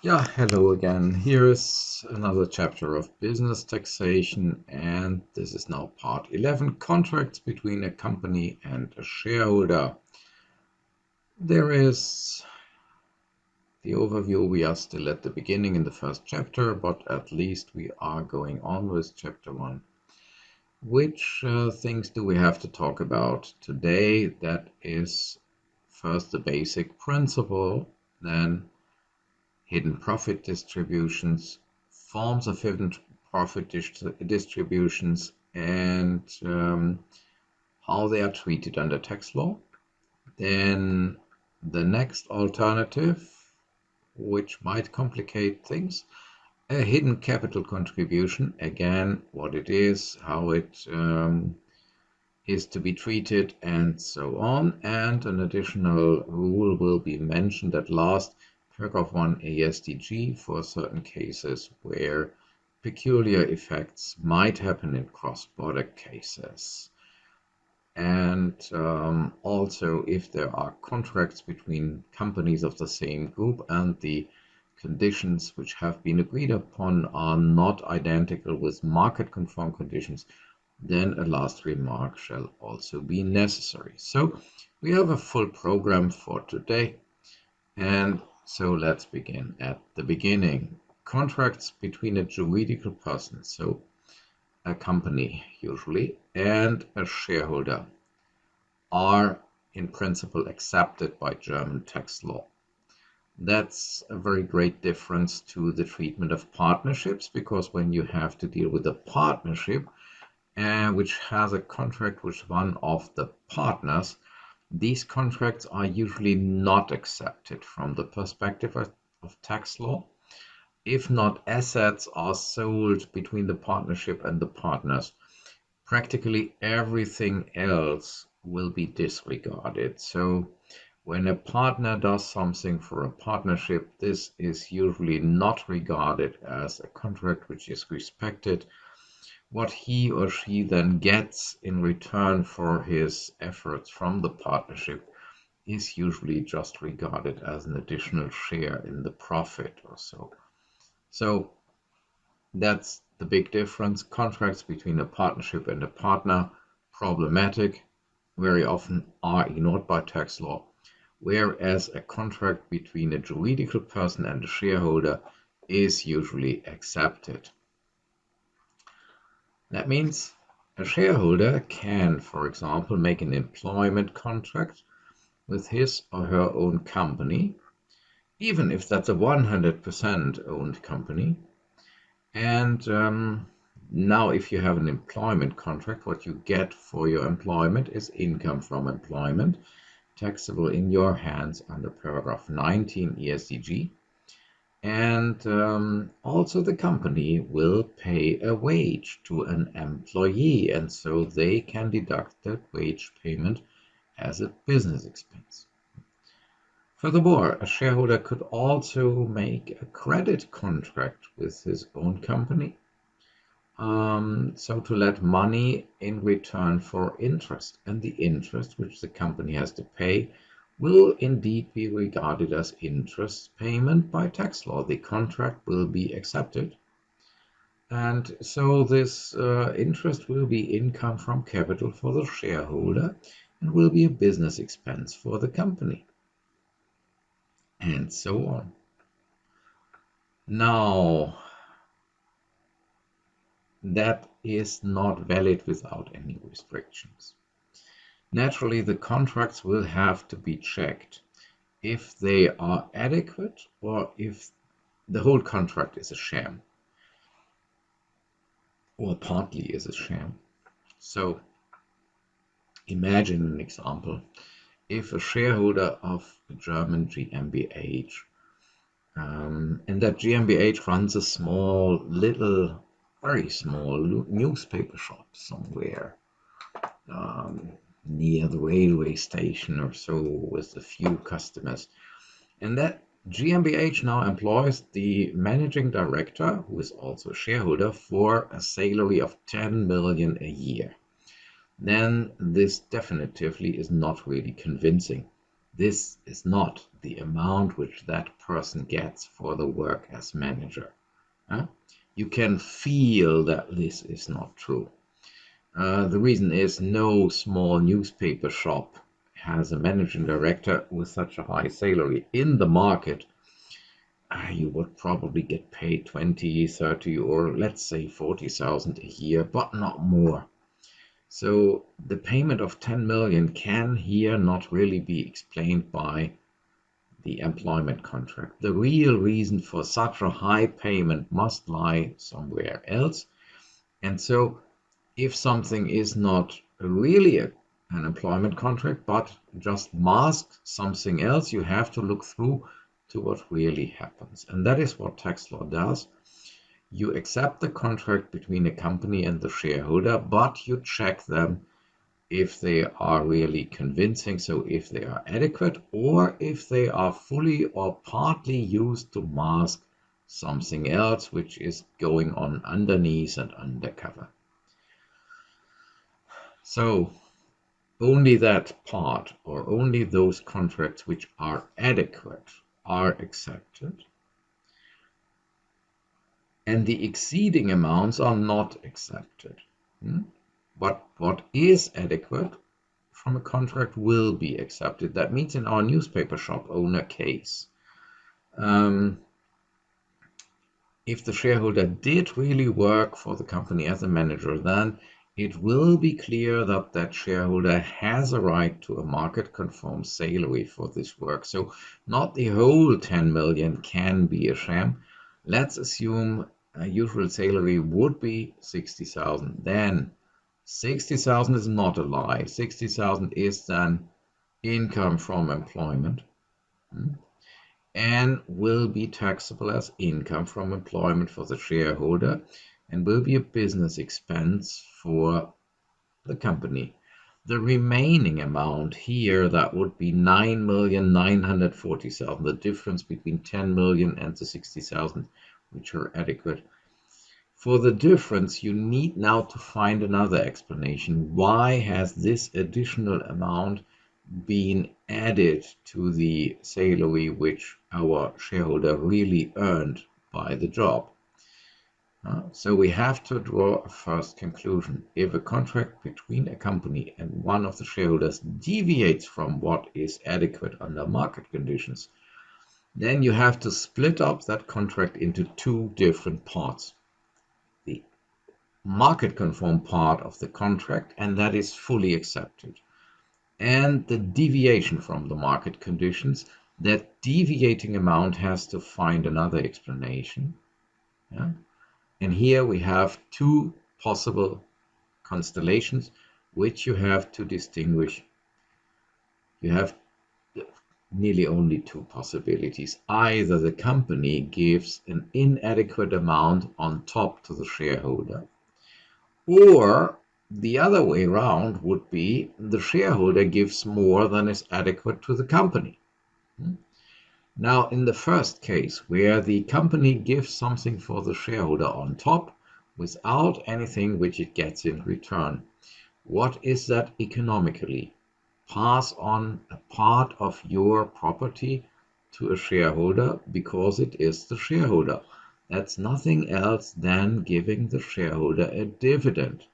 Yeah, hello again. Here is another chapter of business taxation, and this is now part 11, contracts between a company and a shareholder. There is the overview. We are still at the beginning in the first chapter, but at least we are going on with chapter 1. Which things do we have to talk about today? That is first the basic principle, then hidden profit distributions, forms of hidden profit distributions, and how they are treated under tax law. Then the next alternative, which might complicate things, a hidden capital contribution. Again, what it is, how it is to be treated, and so on. And an additional rule will be mentioned at last, paragraph 1 AStG, for certain cases where peculiar effects might happen in cross-border cases. And also if there are contracts between companies of the same group and the conditions which have been agreed upon are not identical with market-conform conditions, then a last remark shall also be necessary. So we have a full program for today, and so let's begin at the beginning. Contracts between a juridical person, so a company usually, and a shareholder are in principle accepted by German tax law. That's a very great difference to the treatment of partnerships, because when you have to deal with a partnership, which has a contract with one of the partners, these contracts are usually not accepted from the perspective of tax law. If not assets are sold between the partnership and the partners, practically everything else will be disregarded. So when a partner does something for a partnership, this is usually not regarded as a contract which is respected. What he or she then gets in return for his efforts from the partnership is usually just regarded as an additional share in the profit or so. So that's the big difference. Contracts between a partnership and a partner, problematic, very often are ignored by tax law, whereas a contract between a juridical person and a shareholder is usually accepted. That means a shareholder can, for example, make an employment contract with his or her own company, even if that's a 100% owned company. And now if you have an employment contract, what you get for your employment is income from employment, taxable in your hands under paragraph 19 AStG. And also the company will pay a wage to an employee, and so they can deduct that wage payment as a business expense. Furthermore, a shareholder could also make a credit contract with his own company, so to let money in return for interest, and the interest which the company has to pay will indeed be regarded as interest payment by tax law. The contract will be accepted, and so this interest will be income from capital for the shareholder and will be a business expense for the company, and so on. Now, that is not valid without any restrictions. Naturally, the contracts will have to be checked if they are adequate or if the whole contract is a sham or partly is a sham. So imagine an example. If a shareholder of a German GmbH, and that GmbH runs a small, little, very small newspaper shop somewhere near the railway station or so, with a few customers. And that GmbH now employs the managing director, who is also a shareholder, for a salary of 10 million a year. Then this definitively is not really convincing. This is not the amount which that person gets for the work as manager. You can feel that this is not true. The reason is no small newspaper shop has a managing director with such a high salary. In the market, you would probably get paid 20, 30, or let's say 40,000 a year, but not more. So the payment of 10 million can here not really be explained by the employment contract. The real reason for such a high payment must lie somewhere else. And so if something is not really an employment contract, but just masks something else, you have to look through to what really happens. And that is what tax law does. You accept the contract between a company and the shareholder, but you check them if they are really convincing, so if they are adequate, or if they are fully or partly used to mask something else which is going on underneath and undercover. So only that part, or only those contracts which are adequate, are accepted, and the exceeding amounts are not accepted. But what is adequate from a contract will be accepted. That means in our newspaper shop owner case, if the shareholder did really work for the company as a manager, then it will be clear that that shareholder has a right to a market-conform salary for this work. So not the whole 10 million can be a sham. Let's assume a usual salary would be 60,000. Then 60,000 is not a lie. 60,000 is then income from employment and will be taxable as income from employment for the shareholder and will be a business expense for the company. The remaining amount here, that would be 9,940,000, the difference between 10 million and the 60,000, which are adequate. For the difference, you need now to find another explanation. Why has this additional amount been added to the salary which our shareholder really earned by the job? So we have to draw a first conclusion. If a contract between a company and one of the shareholders deviates from what is adequate under market conditions, then you have to split up that contract into two different parts. The market conform part of the contract, and that is fully accepted. And the deviation from the market conditions, that deviating amount has to find another explanation. And here we have two possible constellations which you have to distinguish. You have nearly only two possibilities. Either the company gives an inadequate amount on top to the shareholder, or the other way around would be the shareholder gives more than is adequate to the company. Now, in the first case, where the company gives something for the shareholder on top without anything which it gets in return, what is that economically? Pass on a part of your property to a shareholder because it is the shareholder. That's nothing else than giving the shareholder a dividend,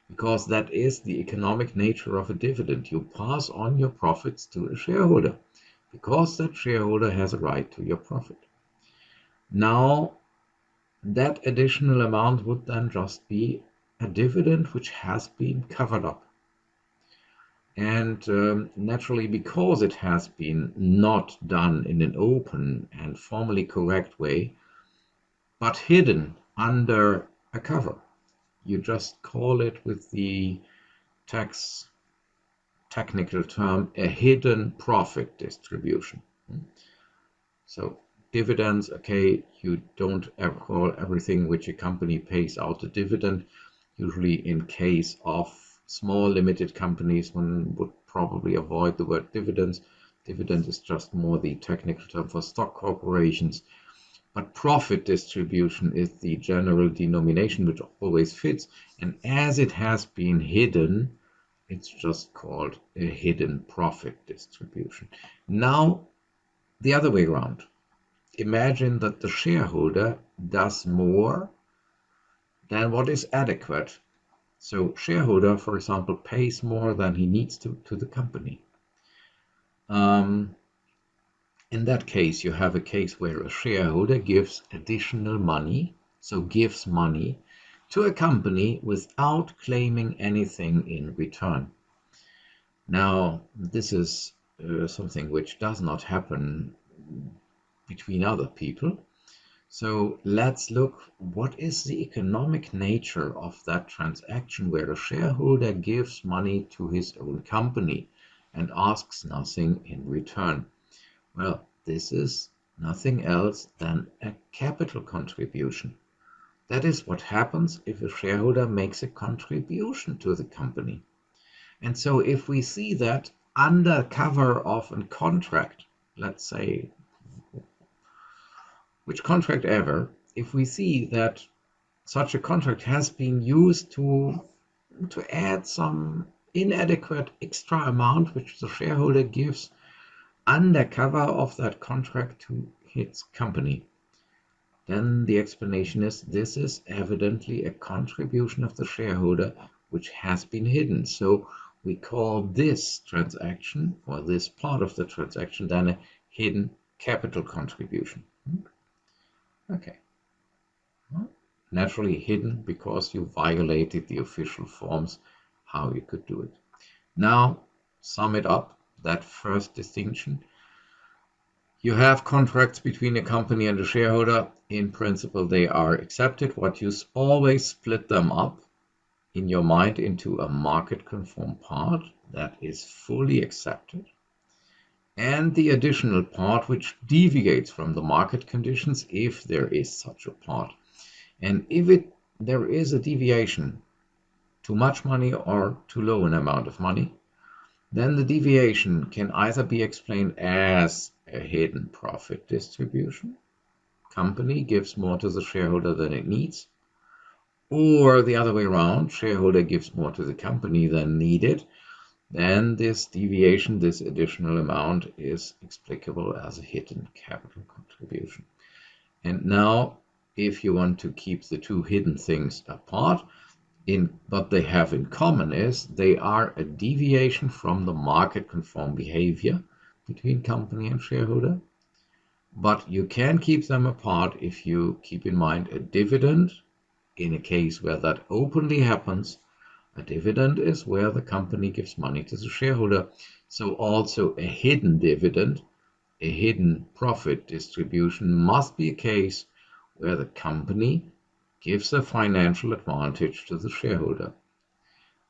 because that is the economic nature of a dividend. You pass on your profits to a shareholder because that shareholder has a right to your profit. Now, that additional amount would then just be a dividend which has been covered up. And naturally, because it has been not done in an open and formally correct way, but hidden under a cover, you just call it with the tax technical term a hidden profit distribution. So dividends, okay, you don't ever call everything which a company pays out a dividend. Usually in case of small limited companies, one would probably avoid the word dividends. Dividend is just more the technical term for stock corporations. But profit distribution is the general denomination which always fits. And as it has been hidden, It's just called a hidden profit distribution. Now, the other way around. Imagine that the shareholder does more than what is adequate. So shareholder, for example, pays more than he needs to the company. In that case, you have a case where a shareholder gives additional money, so gives money to a company without claiming anything in return. Now, this is something which does not happen between other people. So let's look, what is the economic nature of that transaction where a shareholder gives money to his own company and asks nothing in return? Well, this is nothing else than a capital contribution. That is what happens if a shareholder makes a contribution to the company. And so if we see that under cover of a contract, let's say, which contract ever, if we see that such a contract has been used to add some inadequate extra amount which the shareholder gives under cover of that contract to his company, then the explanation is this is evidently a contribution of the shareholder which has been hidden. So we call this transaction, or this part of the transaction, then a hidden capital contribution. Okay. Naturally hidden because you violated the official forms how you could do it. Now, sum it up, that first distinction. You have contracts between a company and a shareholder. In principle, they are accepted. What you always split them up in your mind into a market-conform part that is fully accepted, and the additional part which deviates from the market conditions if there is such a part. And if there is a deviation, too much money or too low an amount of money, then the deviation can either be explained as a hidden profit distribution. Company gives more to the shareholder than it needs. Or the other way around, shareholder gives more to the company than needed. Then this deviation, this additional amount, is explicable as a hidden capital contribution. And now, if you want to keep the two hidden things apart, what they have in common is they are a deviation from the market-conform behavior between company and shareholder. But you can keep them apart if you keep in mind a dividend. In a case where that openly happens, a dividend is where the company gives money to the shareholder. So also a hidden dividend, a hidden profit distribution must be a case where the company gives a financial advantage to the shareholder.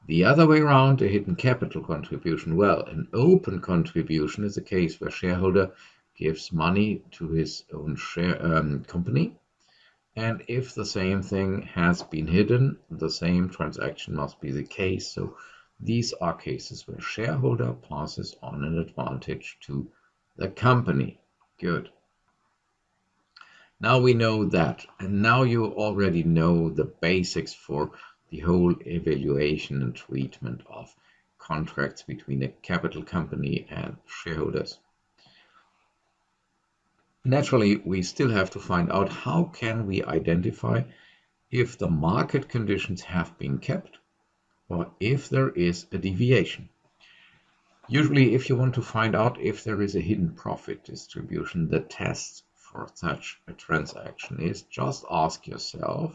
The other way around, a hidden capital contribution, well, an open contribution is a case where shareholder gives money to his own company, and if the same thing has been hidden, the same transaction must be the case. So these are cases where shareholder passes on an advantage to the company. Good. Now we know that, and now you already know the basics for the whole evaluation and treatment of contracts between a capital company and shareholders. Naturally, we still have to find out how can we identify if the market conditions have been kept or if there is a deviation. Usually, if you want to find out if there is a hidden profit distribution, the test for such a transaction is just ask yourself,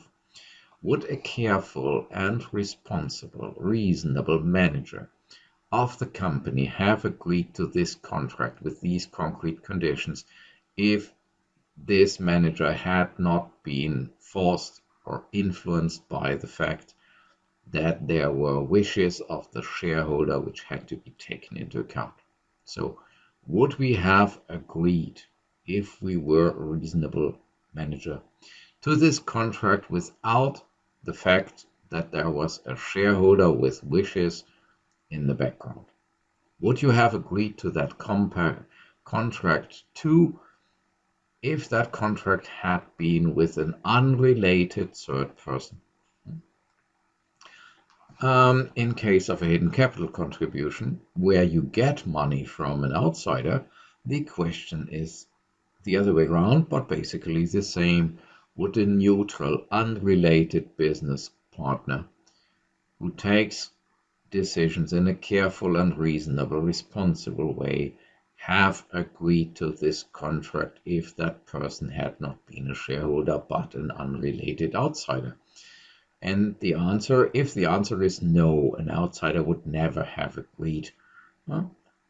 would a careful and responsible, reasonable manager of the company have agreed to this contract with these concrete conditions if this manager had not been forced or influenced by the fact that there were wishes of the shareholder which had to be taken into account? So, would we have agreed, if we were a reasonable manager, to this contract without the fact that there was a shareholder with wishes in the background? Would you have agreed to that contract too if that contract had been with an unrelated third person? In case of a hidden capital contribution, where you get money from an outsider, the question is the other way around, but basically the same. Would a neutral, unrelated business partner who takes decisions in a careful and reasonable, responsible way have agreed to this contract if that person had not been a shareholder but an unrelated outsider? And if the answer is no, an outsider would never have agreed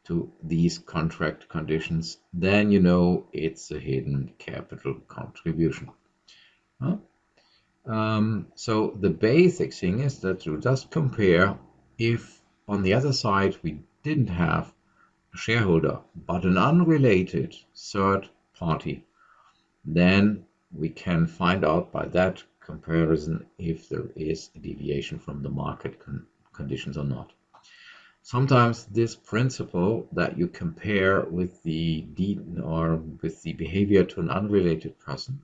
to these contract conditions, then you know it's a hidden capital contribution. So the basic thing is that you just compare if on the other side we didn't have a shareholder but an unrelated third party, then we can find out by that comparison if there is a deviation from the market conditions or not. Sometimes this principle that you compare with the deed or with the behavior to an unrelated person,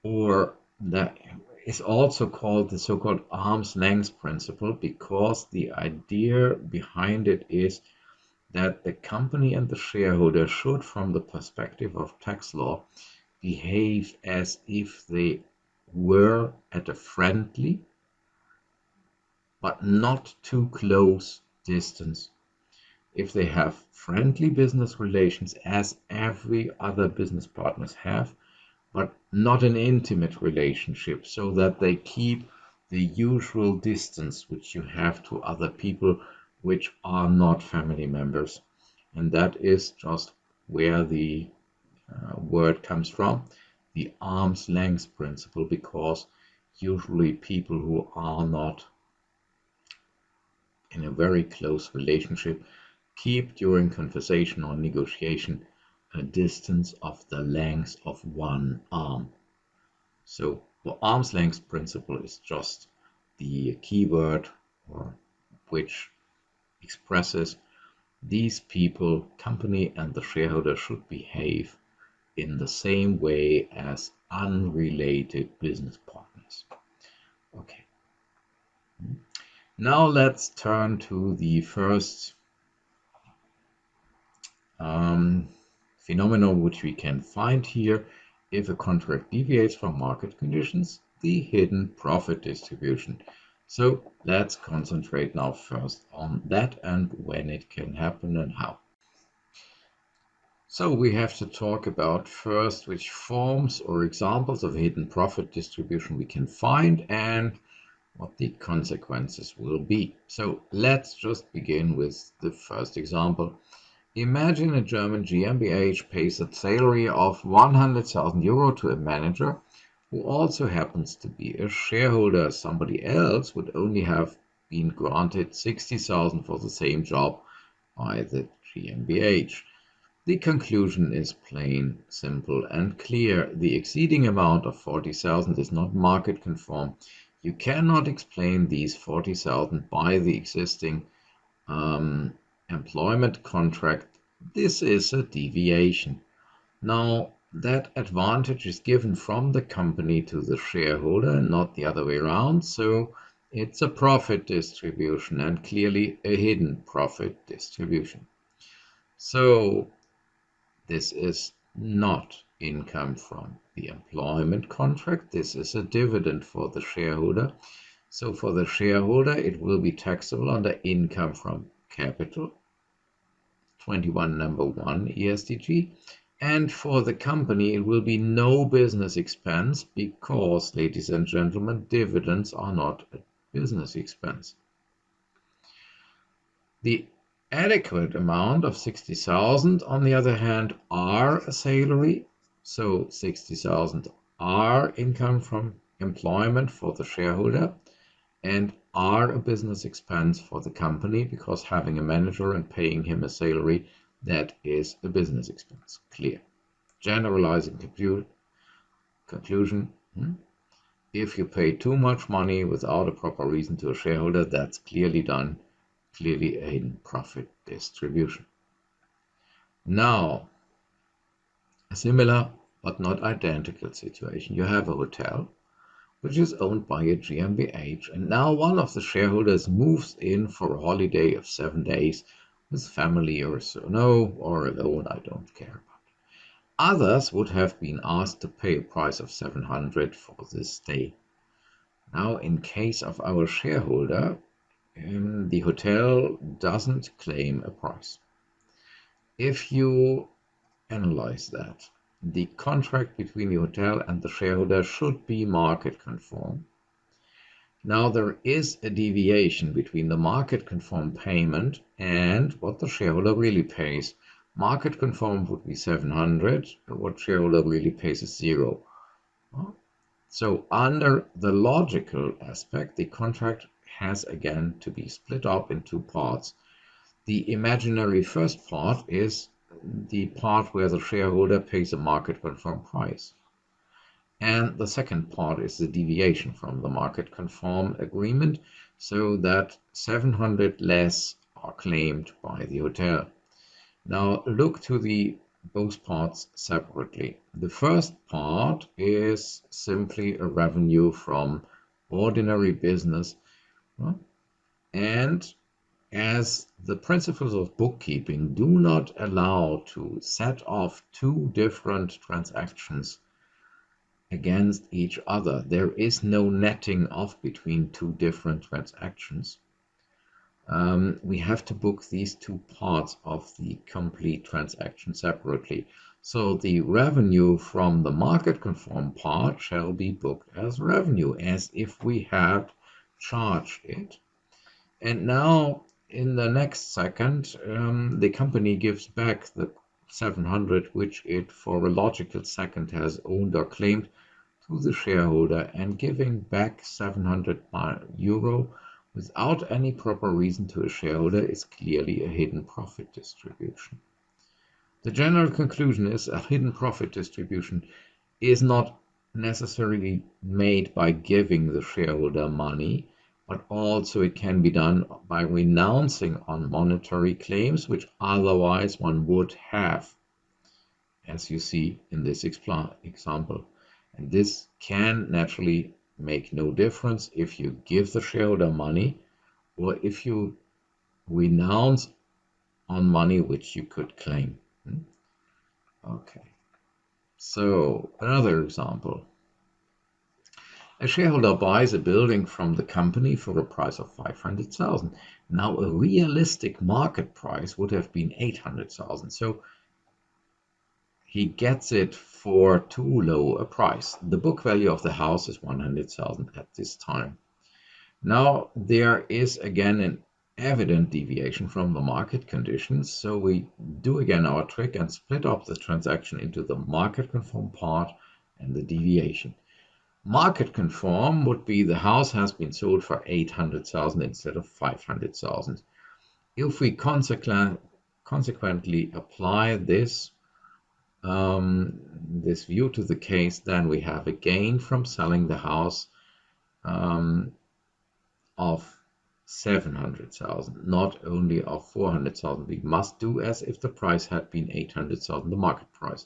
or that is also called the so-called arm's length principle, because the idea behind it is that the company and the shareholder should, from the perspective of tax law, behave as if they were at a friendly but not too close distance. If they have friendly business relations, as every other business partners have, but not an intimate relationship, so that they keep the usual distance which you have to other people which are not family members. And that is just where the word comes from, the arm's length principle, because usually people who are not in a very close relationship keep during conversation or negotiation a distance of the length of one arm. So the arm's length principle is just the keyword or which expresses these people, company and the shareholder, should behave in the same way as unrelated business partners. Okay. Now let's turn to the first phenomenon which we can find here. If a contract deviates from market conditions, the hidden profit distribution. So let's concentrate now first on that and when it can happen and how. So we have to talk about first which forms or examples of hidden profit distribution we can find and what the consequences will be. So let's just begin with the first example. Imagine a German GmbH pays a salary of 100,000 euro to a manager who also happens to be a shareholder. Somebody else would only have been granted 60,000 for the same job by the GmbH. The conclusion is plain, simple, and clear. The exceeding amount of 40,000 is not market conform. You cannot explain these 40,000 by the existing employment contract. This is a deviation. Now, that advantage is given from the company to the shareholder and not the other way around. So it's a profit distribution and clearly a hidden profit distribution. So this is not income from the employment contract. This is a dividend for the shareholder. So for the shareholder, it will be taxable under income from capital, 21 number 1 AStG. And for the company, it will be no business expense because, ladies and gentlemen, dividends are not a business expense. The adequate amount of 60,000, on the other hand, are a salary. So 60,000 are income from employment for the shareholder and are a business expense for the company, because having a manager and paying him a salary, that is a business expense. Clear. Generalizing conclusion. If you pay too much money without a proper reason to a shareholder, that's clearly done. Clearly a hidden profit distribution. Now, a similar but not identical situation. You have a hotel which is owned by a GmbH. And now one of the shareholders moves in for a holiday of 7 days with family or so, no, or alone, I don't care. Others would have been asked to pay a price of 700 for this stay. Now, in case of our shareholder, the hotel doesn't claim a price. If you analyze that, the contract between the hotel and the shareholder should be market conform. Now there is a deviation between the market conform payment and what the shareholder really pays. Market conform would be 700, what shareholder really pays is 0. So under the logical aspect, the contract has again to be split up in two parts. The imaginary first part is the part where the shareholder pays a market conform price. And the second part is the deviation from the market conform agreement, so that 700 less are claimed by the hotel. Now look to the both parts separately. The first part is simply a revenue from ordinary business, and as the principles of bookkeeping do not allow to set off two different transactions against each other, there is no netting off between two different transactions. We have to book these two parts of the complete transaction separately. So the revenue from the market conform part shall be booked as revenue, as if we had charged it. And now in the next second, the company gives back the 700, which it for a logical second has owned or claimed, to the shareholder, and giving back 700 euro without any proper reason to a shareholder is clearly a hidden profit distribution. The general conclusion is a hidden profit distribution is not necessarily made by giving the shareholder money, but also it can be done by renouncing on monetary claims which otherwise one would have, as you see in this example. And this can naturally make no difference if you give the shareholder money or if you renounce on money which you could claim. Okay, so another example. A shareholder buys a building from the company for a price of 500,000. Now a realistic market price would have been 800,000. So he gets it for too low a price. The book value of the house is 100,000 at this time. Now there is again an evident deviation from the market conditions, so we do again our trick and split up the transaction into the market conform part and the deviation. Market conform would be the house has been sold for 800,000 instead of 500,000. If we consequently apply this view to the case, then we have a gain from selling the house of 700,000, not only of 400,000. We must do as if the price had been 800,000, the market price.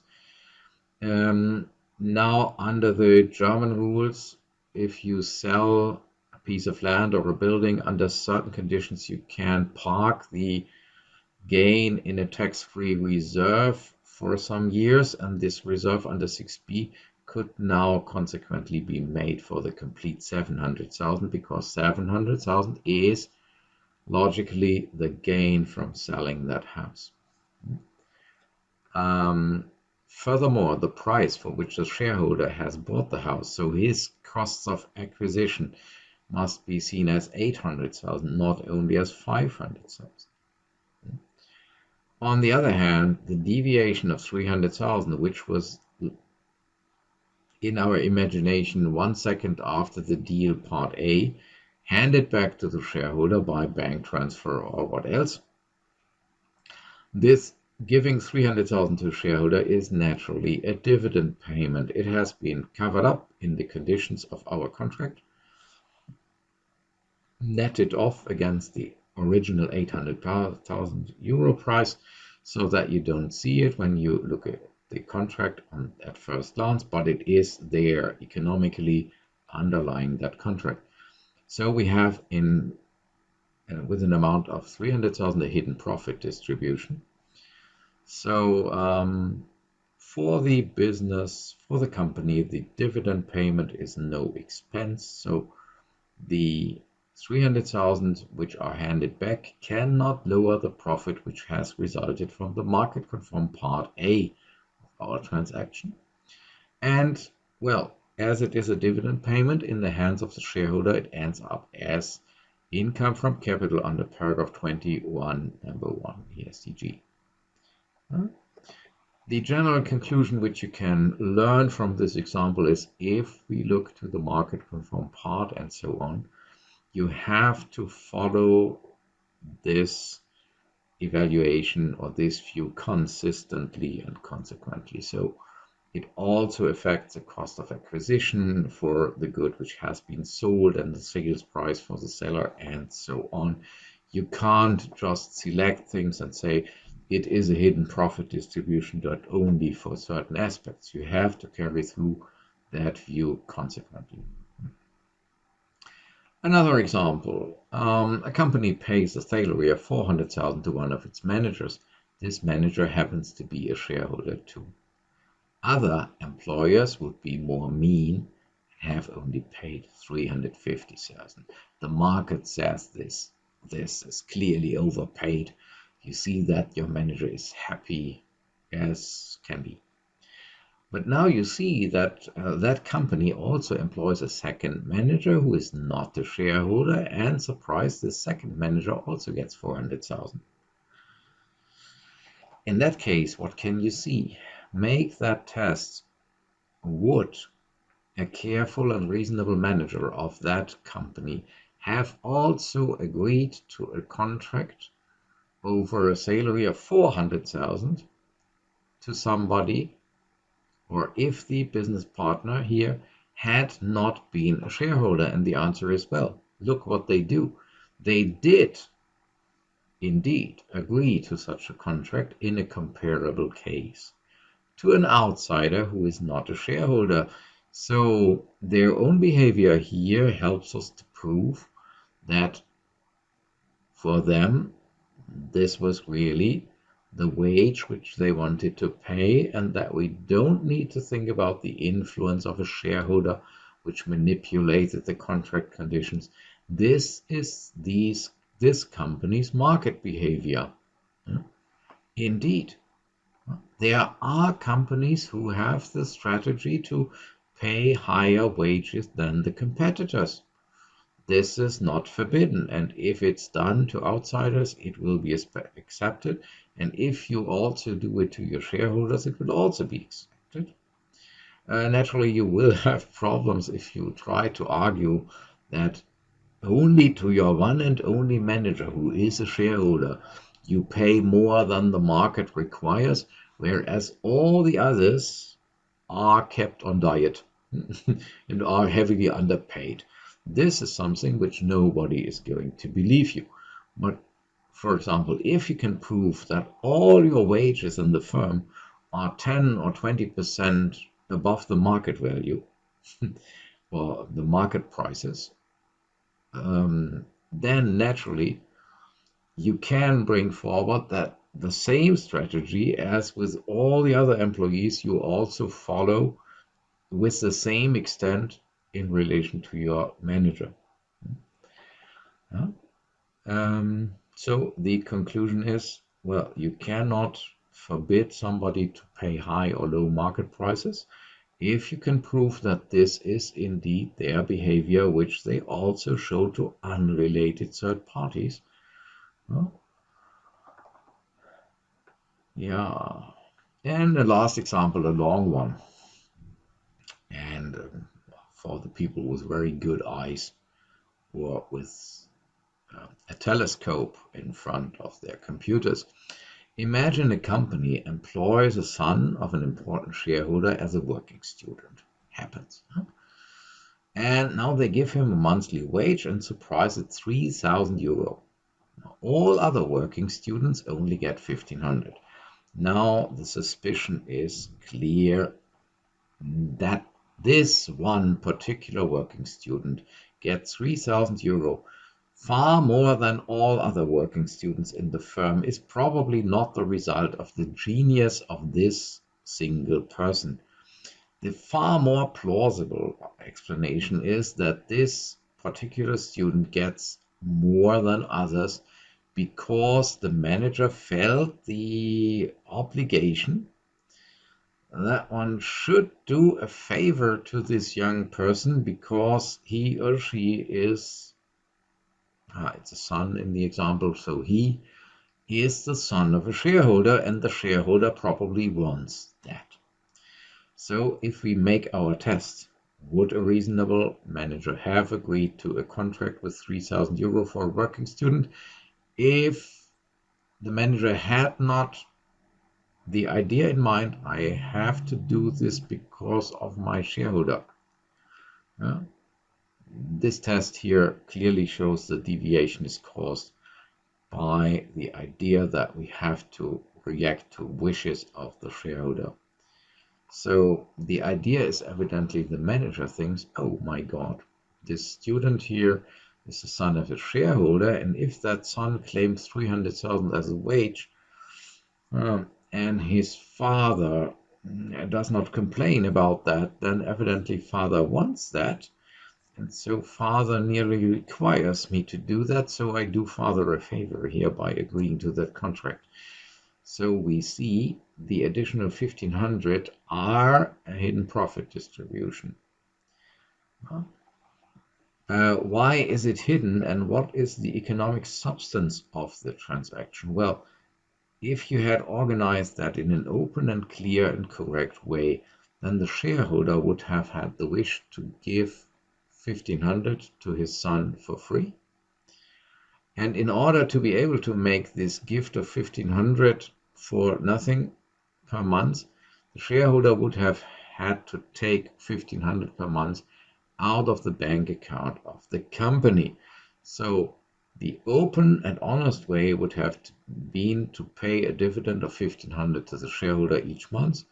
Now, under the German rules, if you sell a piece of land or a building under certain conditions, you can park the gain in a tax-free reserve for some years, and this reserve under 6b could now consequently be made for the complete 700,000, because 700,000 is logically the gain from selling that house. Furthermore, the price for which the shareholder has bought the house, so his costs of acquisition, must be seen as 800,000, not only as 500,000. On the other hand, the deviation of 300,000, which was in our imagination 1 second after the deal part A, handed back to the shareholder by bank transfer or what else, this giving 300,000 to shareholder is naturally a dividend payment. It has been covered up in the conditions of our contract, netted off against the original 800,000 euro price, so that you don't see it when you look at the contract at first glance, but it is there economically underlying that contract. So we have with an amount of 300,000 a hidden profit distribution. So for the business, for the company, the dividend payment is no expense. So the 300,000 which are handed back cannot lower the profit which has resulted from the market conform part A of our transaction. And well, as it is a dividend payment in the hands of the shareholder, it ends up as income from capital under paragraph 21, number 1, AStG. The general conclusion which you can learn from this example is, if we look to the market conform part and so on, you have to follow this evaluation or this view consistently and consequently. So it also affects the cost of acquisition for the good which has been sold and the sales price for the seller and so on. You can't just select things and say it is a hidden profit distribution but only for certain aspects. You have to carry through that view consequently. Another example, a company pays a salary of 400,000 to one of its managers. This manager happens to be a shareholder too. Other employers would be more mean and have only paid 350,000. The market says this is clearly overpaid. You see that your manager is happy as can be. But now you see that that company also employs a second manager who is not a shareholder, and surprise, the second manager also gets 400,000. In that case, what can you see? Make that test. Would a careful and reasonable manager of that company have also agreed to a contract over a salary of 400,000 to somebody, or if the business partner here had not been a shareholder? And the answer is, well, look what they do. They did indeed agree to such a contract in a comparable case to an outsider who is not a shareholder. So their own behavior here helps us to prove that for them this was really the wage which they wanted to pay, and that we don't need to think about the influence of a shareholder which manipulated the contract conditions. This is this company's market behavior. Indeed, there are companies who have the strategy to pay higher wages than the competitors. This is not forbidden, and if it's done to outsiders, it will be accepted, and if you also do it to your shareholders, it will also be accepted. Naturally, you will have problems if you try to argue that only to your one and only manager who is a shareholder you pay more than the market requires, whereas all the others are kept on diet and are heavily underpaid. This is something which nobody is going to believe you. But for example, if you can prove that all your wages in the firm are 10 or 20% above the market value or the market prices, then naturally you can bring forward that the same strategy as with all the other employees you also follow with the same extent in relation to your manager. So the conclusion is, well, you cannot forbid somebody to pay high or low market prices if you can prove that this is indeed their behavior, which they also show to unrelated third parties. Yeah. And the last example, a long one. And for the people with very good eyes or with a telescope in front of their computers, imagine a company employs a son of an important shareholder as a working student. Happens. And now they give him a monthly wage and surprise at 3,000 euro. All other working students only get 1,500. Now the suspicion is clear that this one particular working student gets 3,000 euro, far more than all other working students in the firm, is probably not the result of the genius of this single person. The far more plausible explanation is that this particular student gets more than others because the manager felt the obligation that one should do a favor to this young person because he or she is, it's a son in the example, so he is the son of a shareholder and the shareholder probably wants that. So if we make our test, would a reasonable manager have agreed to a contract with 3,000 euro for a working student if the manager had not the idea in mind, I have to do this because of my shareholder? Yeah? This test here clearly shows the deviation is caused by the idea that we have to react to wishes of the shareholder. So the idea is evidently the manager thinks, oh my God, this student here is the son of a shareholder, and if that son claims 300,000 as a wage, and his father does not complain about that, then evidently father wants that, and so father nearly requires me to do that, so I do father a favor here by agreeing to that contract. So we see the additional 1,500 are a hidden profit distribution. Why is it hidden, and what is the economic substance of the transaction? Well, if you had organized that in an open and clear and correct way, then the shareholder would have had the wish to give 1,500 to his son for free. And in order to be able to make this gift of 1,500 for nothing per month, the shareholder would have had to take 1,500 per month out of the bank account of the company. So the open and honest way would have been to pay a dividend of 1,500 to the shareholder each month,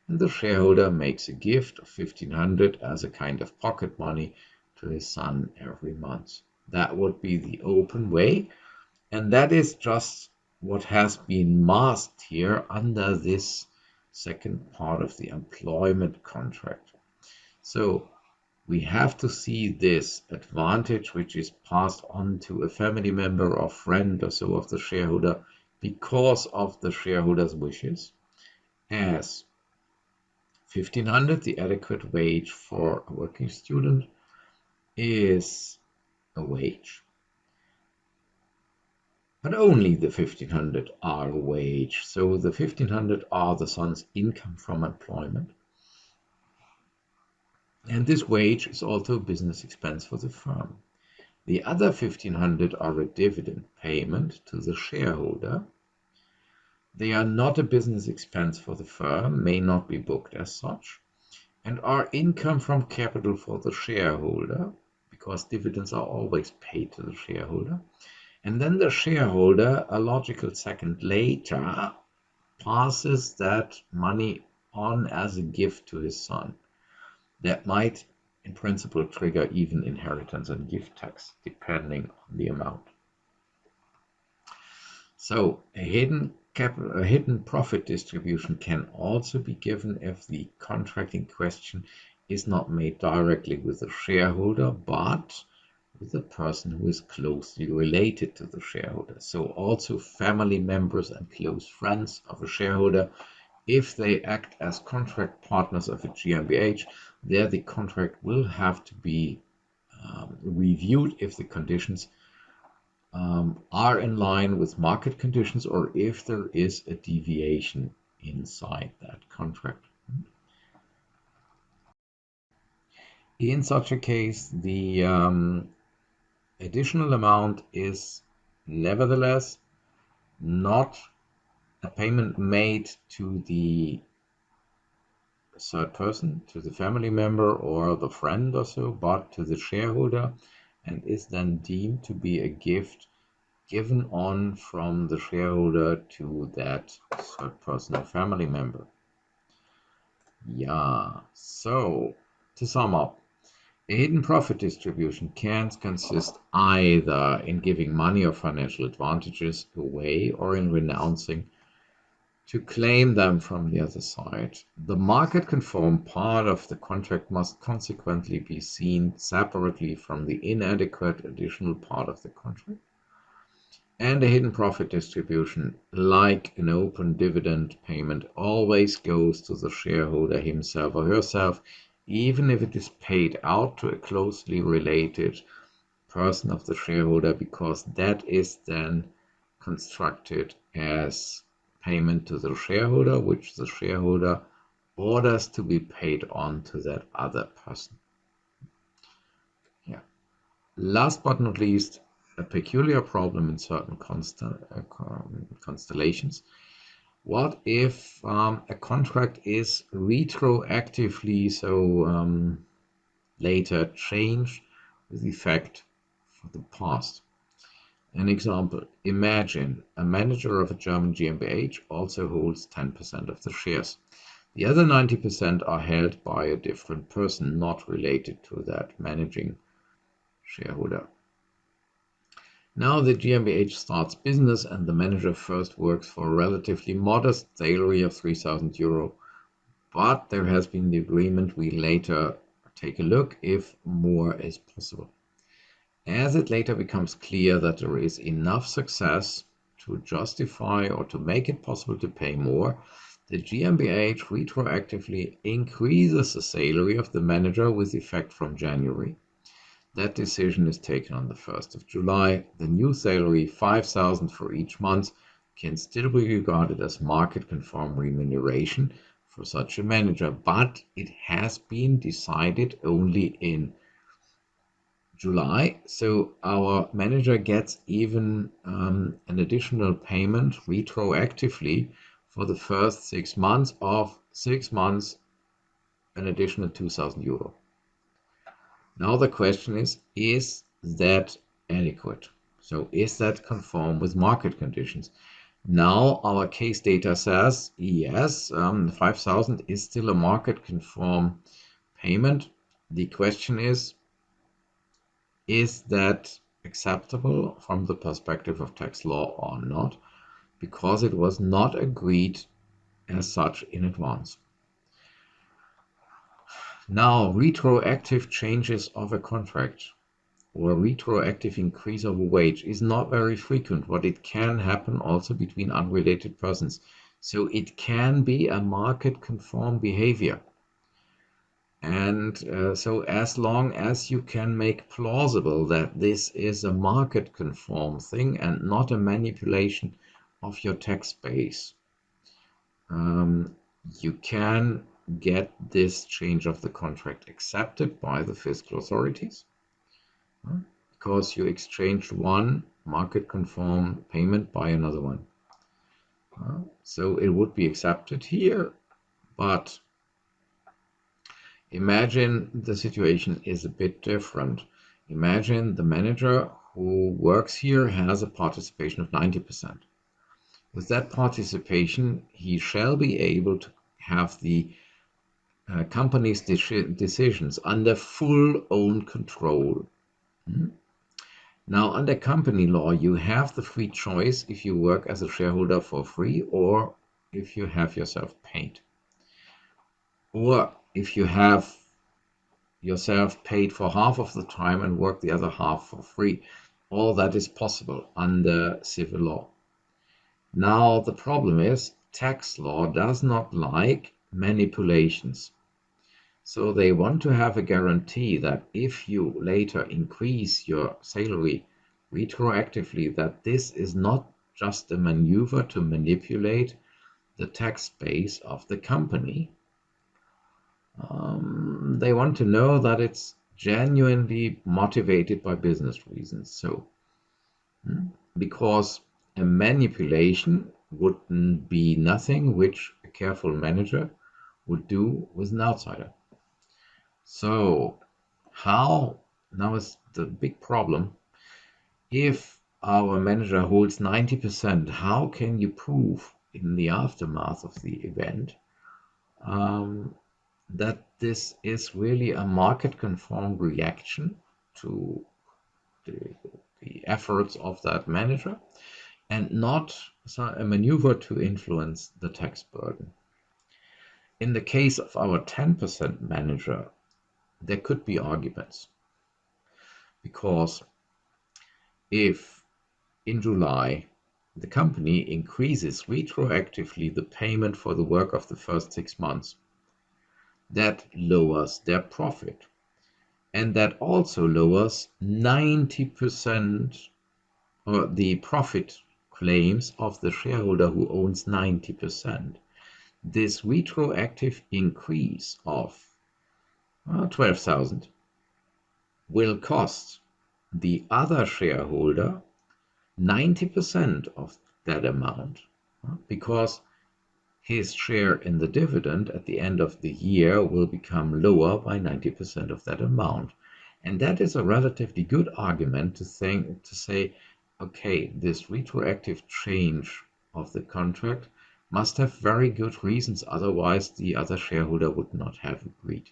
and the shareholder makes a gift of 1,500 as a kind of pocket money to his son every month. That would be the open way, and that is just what has been masked here under this second part of the employment contract. So we have to see this advantage, which is passed on to a family member or friend or so of the shareholder because of the shareholder's wishes, as 1,500, the adequate wage for a working student, is a wage. But only the 1,500 are a wage. So the 1,500 are the son's income from employment. And this wage is also a business expense for the firm. The other 1,500 are a dividend payment to the shareholder. They are not a business expense for the firm, may not be booked as such, and are income from capital for the shareholder, because dividends are always paid to the shareholder. And then the shareholder, a logical second later, passes that money on as a gift to his son. That might, in principle, trigger even inheritance and gift tax, depending on the amount. So a hidden profit distribution can also be given if the contract in question is not made directly with the shareholder, but with the person who is closely related to the shareholder. So also family members and close friends of a shareholder, if they act as contract partners of a GmbH, there the contract will have to be reviewed if the conditions are in line with market conditions or if there is a deviation inside that contract. In such a case, the additional amount is nevertheless not a payment made to the third person, to the family member or the friend or so, but to the shareholder, and is then deemed to be a gift given on from the shareholder to that third person or family member. Yeah, so To sum up, a hidden profit distribution can consist either in giving money or financial advantages away or in renouncing to claim them from the other side. The market-conform part of the contract must consequently be seen separately from the inadequate additional part of the contract. And a hidden profit distribution, like an open dividend payment, always goes to the shareholder himself or herself, even if it is paid out to a closely related person of the shareholder, because that is then constructed as payment to the shareholder, which the shareholder orders to be paid on to that other person. Yeah. Last but not least, a peculiar problem in certain constellations. What if a contract is retroactively, so later changed with effect for the past? An example, imagine a manager of a German GmbH also holds 10% of the shares. The other 90% are held by a different person not related to that managing shareholder. Now the GmbH starts business and the manager first works for a relatively modest salary of 3,000 euro. But there has been the agreement we later take a look if more is possible. As it later becomes clear that there is enough success to justify or to make it possible to pay more, the GmbH retroactively increases the salary of the manager with effect from January. That decision is taken on the 1st of July. The new salary, 5,000 for each month, can still be regarded as market-conform remuneration for such a manager, but it has been decided only in July, so our manager gets even an additional payment retroactively for the first 6 months of 6 months, an additional 2,000 euro. Now the question is that adequate? So is that conform with market conditions? Now our case data says yes, 5,000 is still a market conform payment. The question is that acceptable from the perspective of tax law or not? Because it was not agreed as such in advance. Now, retroactive changes of a contract or retroactive increase of a wage is not very frequent, but it can happen also between unrelated persons. So it can be a market-conform behavior. And so as long as you can make plausible that this is a market-conform thing and not a manipulation of your tax base, you can get this change of the contract accepted by the fiscal authorities because you exchanged one market-conform payment by another one. So it would be accepted here, but imagine the situation is a bit different. Imagine the manager who works here has a participation of 90%. With that participation, he shall be able to have the company's decisions under full own control. Now, under company law, you have the free choice if you work as a shareholder for free or if you have yourself paid. Or if you have yourself paid for half of the time and work the other half for free. All that is possible under civil law. Now, the problem is tax law does not like manipulations. So they want to have a guarantee that if you later increase your salary retroactively, that this is not just a maneuver to manipulate the tax base of the company. They want to know that it's genuinely motivated by business reasons. So, because a manipulation wouldn't be nothing which a careful manager would do with an outsider. So, how, now is the big problem, if our manager holds 90%, how can you prove in the aftermath of the event that this is really a market-conformed reaction to the, the efforts of that manager and not a maneuver to influence the tax burden. In the case of our 10% manager, there could be arguments, because if in July the company increases retroactively the payment for the work of the first 6 months, that lowers their profit. And that also lowers 90% or the profit claims of the shareholder who owns 90%. This retroactive increase of 12,000 will cost the other shareholder 90% of that amount, because his share in the dividend at the end of the year will become lower by 90% of that amount. And that is a relatively good argument to say, okay, this retroactive change of the contract must have very good reasons, otherwise the other shareholder would not have agreed.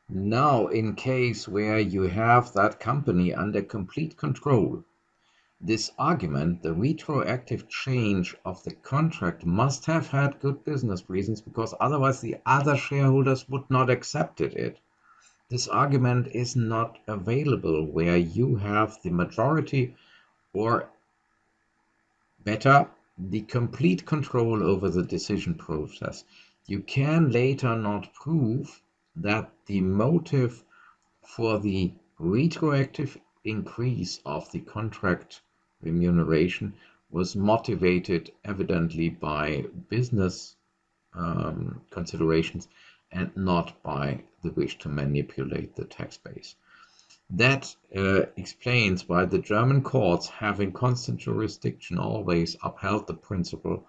Now, in case where you have that company under complete control, this argument, the retroactive change of the contract, must have had good business reasons, because otherwise the other shareholders would not accept it. This argument is not available where you have the majority, or better, the complete control over the decision process. You can later not prove that the motive for the retroactive increase of the contract remuneration was motivated evidently by business considerations and not by the wish to manipulate the tax base. That explains why the German courts, having constant jurisdiction, always upheld the principle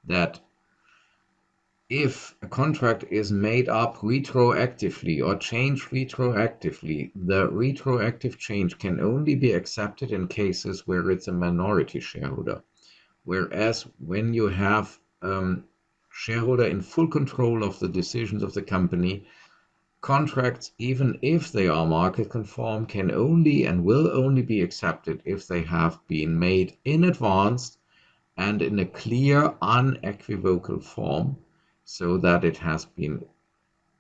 that if a contract is made up retroactively or changed retroactively, the retroactive change can only be accepted in cases where it's a minority shareholder. Whereas when you have shareholder in full control of the decisions of the company, contracts, even if they are market conform, can only and will only be accepted if they have been made in advance and in a clear, unequivocal form, so that it has been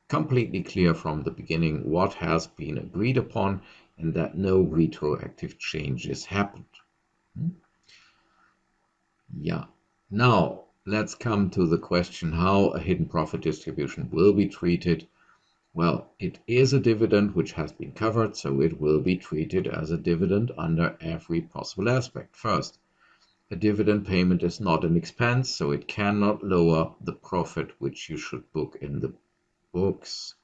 completely clear from the beginning what has been agreed upon and that no retroactive changes happened. Yeah. Now, let's come to the question how a hidden profit distribution will be treated. Well, it is a dividend which has been covered, so it will be treated as a dividend under every possible aspect. First, a dividend payment is not an expense, so it cannot lower the profit which you should book in the books.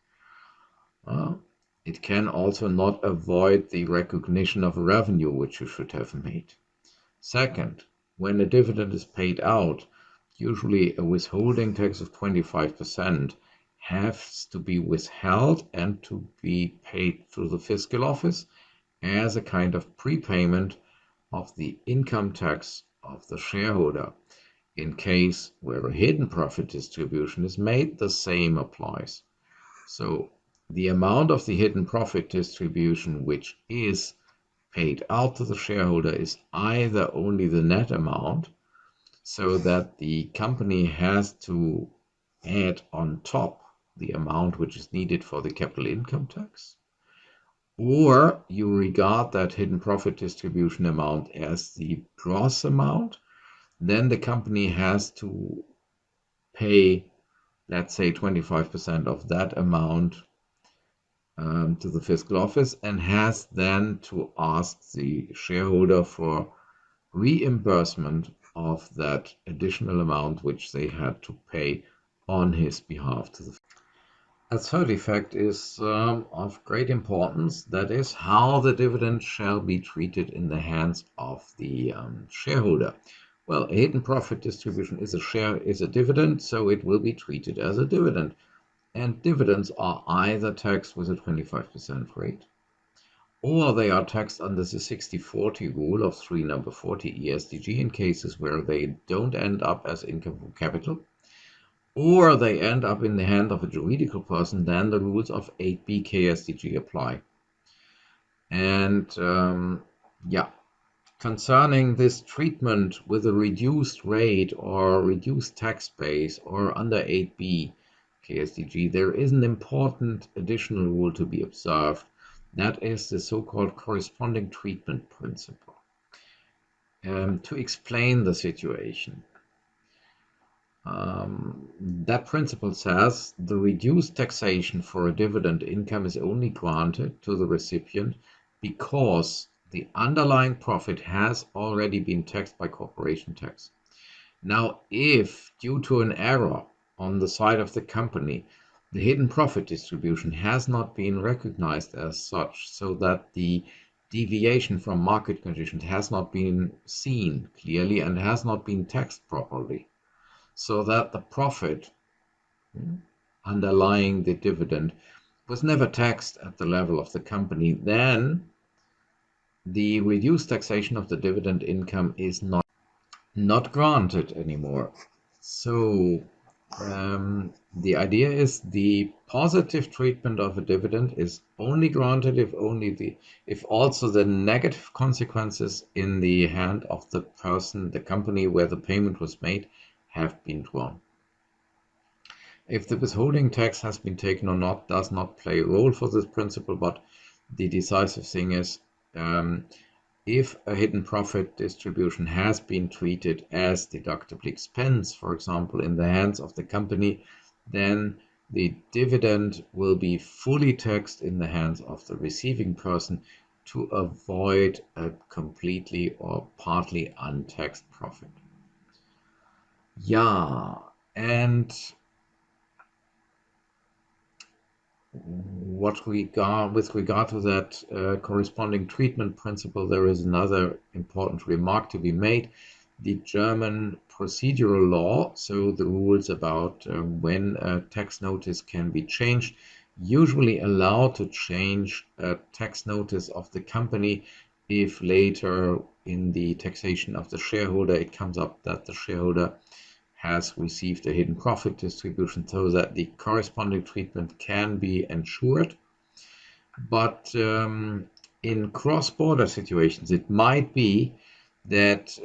It can also not avoid the recognition of revenue which you should have made. Second, when a dividend is paid out, usually a withholding tax of 25% has to be withheld and to be paid through the fiscal office as a kind of prepayment of the income tax of the shareholder. In case where a hidden profit distribution is made, the same applies. So the amount of the hidden profit distribution which is paid out to the shareholder is either only the net amount, so that the company has to add on top the amount which is needed for the capital income tax, or you regard that hidden profit distribution amount as the gross amount, then the company has to pay, let's say, 25% of that amount to the fiscal office, and has then to ask the shareholder for reimbursement of that additional amount which they had to pay on his behalf to the. A third effect is of great importance, that is how the dividend shall be treated in the hands of the shareholder. Well, a hidden profit distribution is a dividend, so it will be treated as a dividend. And dividends are either taxed with a 25% rate, or they are taxed under the 60-40 rule of 3 number 40 AStG in cases where they don't end up as income from capital, or they end up in the hand of a juridical person, then the rules of 8b KSDG apply. And yeah, concerning this treatment with a reduced rate or reduced tax base or under 8b KSDG, there is an important additional rule to be observed. That is the so-called corresponding treatment principle. To explain the situation, that principle says the reduced taxation for a dividend income is only granted to the recipient because the underlying profit has already been taxed by corporation tax. Now, if due to an error on the side of the company, the hidden profit distribution has not been recognized as such, so that the deviation from market conditions has not been seen clearly and has not been taxed properly, so that the profit underlying the dividend was never taxed at the level of the company, then the reduced taxation of the dividend income is not granted anymore. So the idea is the positive treatment of a dividend is only granted if also the negative consequences in the hand of the person, the company where the payment was made, have been drawn. If the withholding tax has been taken or not does not play a role for this principle, but the decisive thing is if a hidden profit distribution has been treated as deductible expense, for example, in the hands of the company, then the dividend will be fully taxed in the hands of the receiving person to avoid a completely or partly untaxed profit. Yeah, and with regard to that corresponding treatment principle, there is another important remark to be made. The German procedural law, so the rules about when a tax notice can be changed, usually allow to change a tax notice of the company if later in the taxation of the shareholder it comes up that the shareholder has received a hidden profit distribution, so that the corresponding treatment can be ensured. But in cross-border situations, it might be that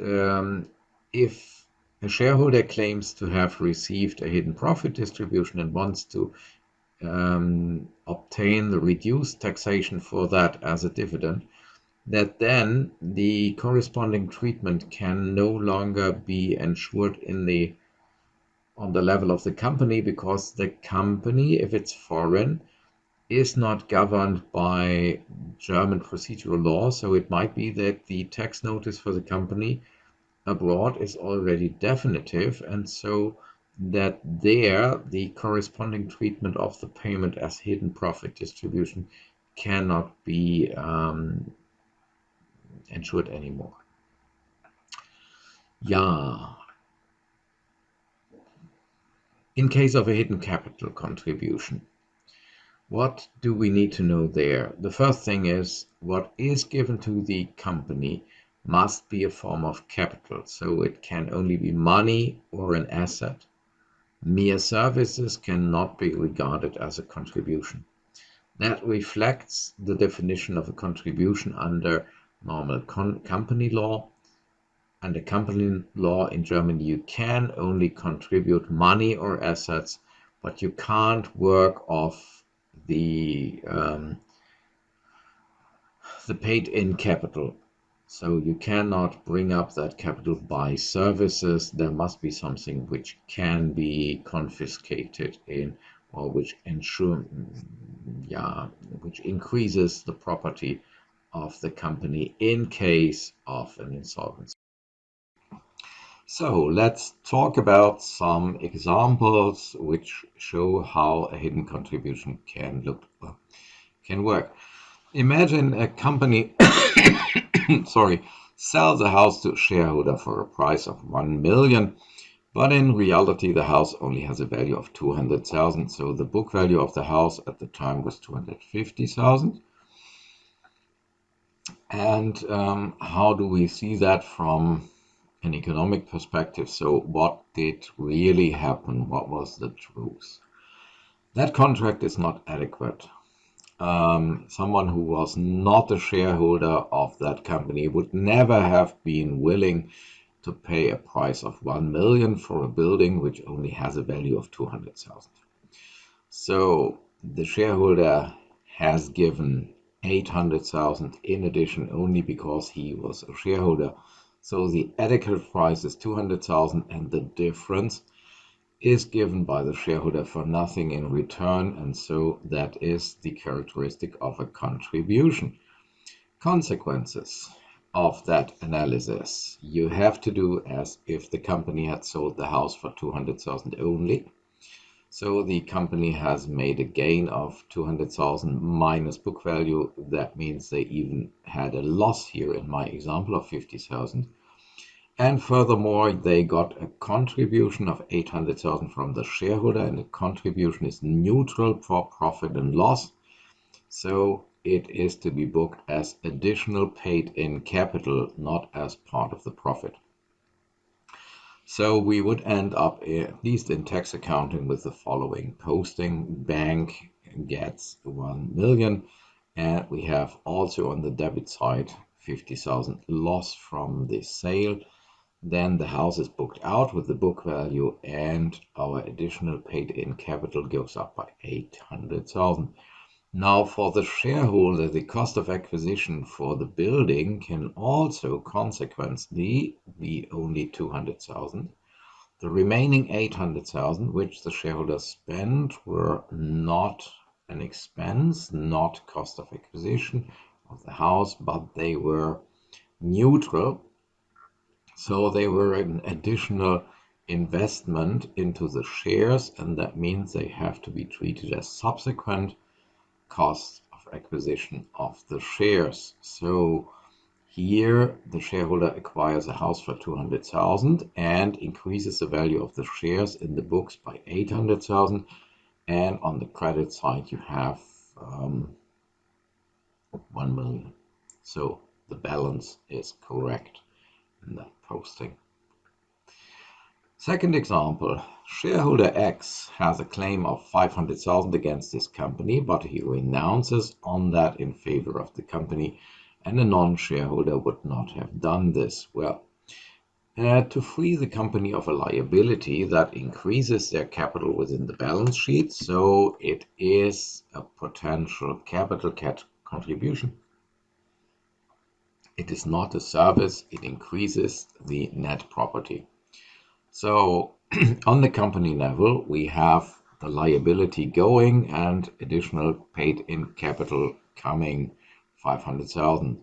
if a shareholder claims to have received a hidden profit distribution and wants to obtain the reduced taxation for that as a dividend, that then the corresponding treatment can no longer be ensured on the level of the company, because the company, if it's foreign, is not governed by German procedural law. So it might be that the tax notice for the company abroad is already definitive, and so that there the corresponding treatment of the payment as hidden profit distribution cannot be ensured anymore. Yeah. In case of a hidden capital contribution, what do we need to know there? The first thing is what is given to the company must be a form of capital, so it can only be money or an asset. Mere services cannot be regarded as a contribution. That reflects the definition of a contribution under normal company law. Under company law in Germany, you can only contribute money or assets, but you can't work off the paid-in capital. So you cannot bring up that capital by services. There must be something which can be confiscated or which increases the property of the company in case of an insolvency. So let's talk about some examples which show how a hidden contribution can work. Imagine a company sells a house to a shareholder for a price of 1 million, but in reality the house only has a value of 200,000. So the book value of the house at the time was 250,000. And how do we see that from an economic perspective. So what did really happen? What was the truth? That contract is not adequate. Someone who was not a shareholder of that company would never have been willing to pay a price of 1 million for a building which only has a value of 200,000. So the shareholder has given 800,000 in addition only because he was a shareholder. So the adequate price is 200,000 and the difference is given by the shareholder for nothing in return, and so that is the characteristic of a contribution. Consequences of that analysis: you have to do as if the company had sold the house for 200,000 only. So the company has made a gain of 200,000 minus book value. That means they even had a loss here in my example of 50,000. And furthermore, they got a contribution of 800,000 from the shareholder, and the contribution is neutral for profit and loss. So it is to be booked as additional paid in capital, not as part of the profit. So we would end up, at least in tax accounting, with the following: posting, bank gets 1 million, and we have also on the debit side 50,000 loss from the sale. Then the house is booked out with the book value, and our additional paid in capital goes up by 800,000. Now, for the shareholder, the cost of acquisition for the building can also consequently be only 200,000. The remaining 800,000, which the shareholder spent, were not an expense, not cost of acquisition of the house, but they were neutral. So they were an additional investment into the shares, and that means they have to be treated as subsequent costs of acquisition of the shares. So here the shareholder acquires a house for 200,000 and increases the value of the shares in the books by 800,000. And on the credit side, you have 1 million. So the balance is correct in that posting. Second example, shareholder X has a claim of 500,000 against this company, but he renounces on that in favor of the company, and a non-shareholder would not have done this. Well, to free the company of a liability that increases their capital within the balance sheet, so it is a potential capital contribution. It is not a service, it increases the net property. So on the company level, we have the liability going and additional paid in capital coming, 500,000.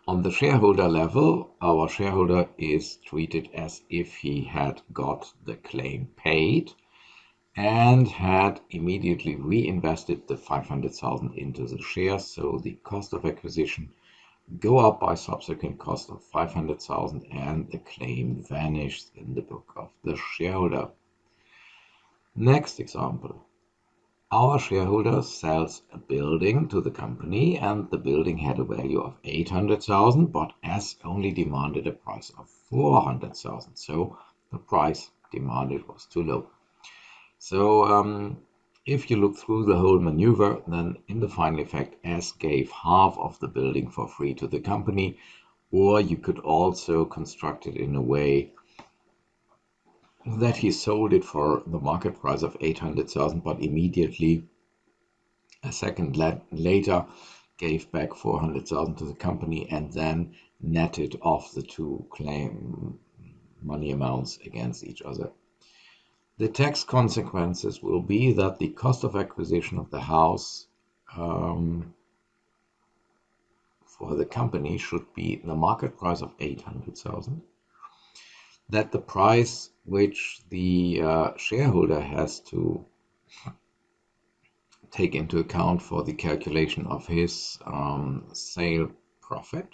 On the shareholder level, our shareholder is treated as if he had got the claim paid and had immediately reinvested the 500,000 into the shares. So the cost of acquisition go up by subsequent cost of 500,000, and the claim vanished in the book of the shareholder. Next example. Our shareholder sells a building to the company, and the building had a value of 800,000, but S only demanded a price of 400,000. So the price demanded was too low. So if you look through the whole maneuver, then in the final effect, S gave half of the building for free to the company, or you could also construct it in a way that he sold it for the market price of 800,000, but immediately a second later gave back 400,000 to the company and then netted off the two claim money amounts against each other. The tax consequences will be that the cost of acquisition of the house for the company should be the market price of 800,000. That the price which the shareholder has to take into account for the calculation of his sale profit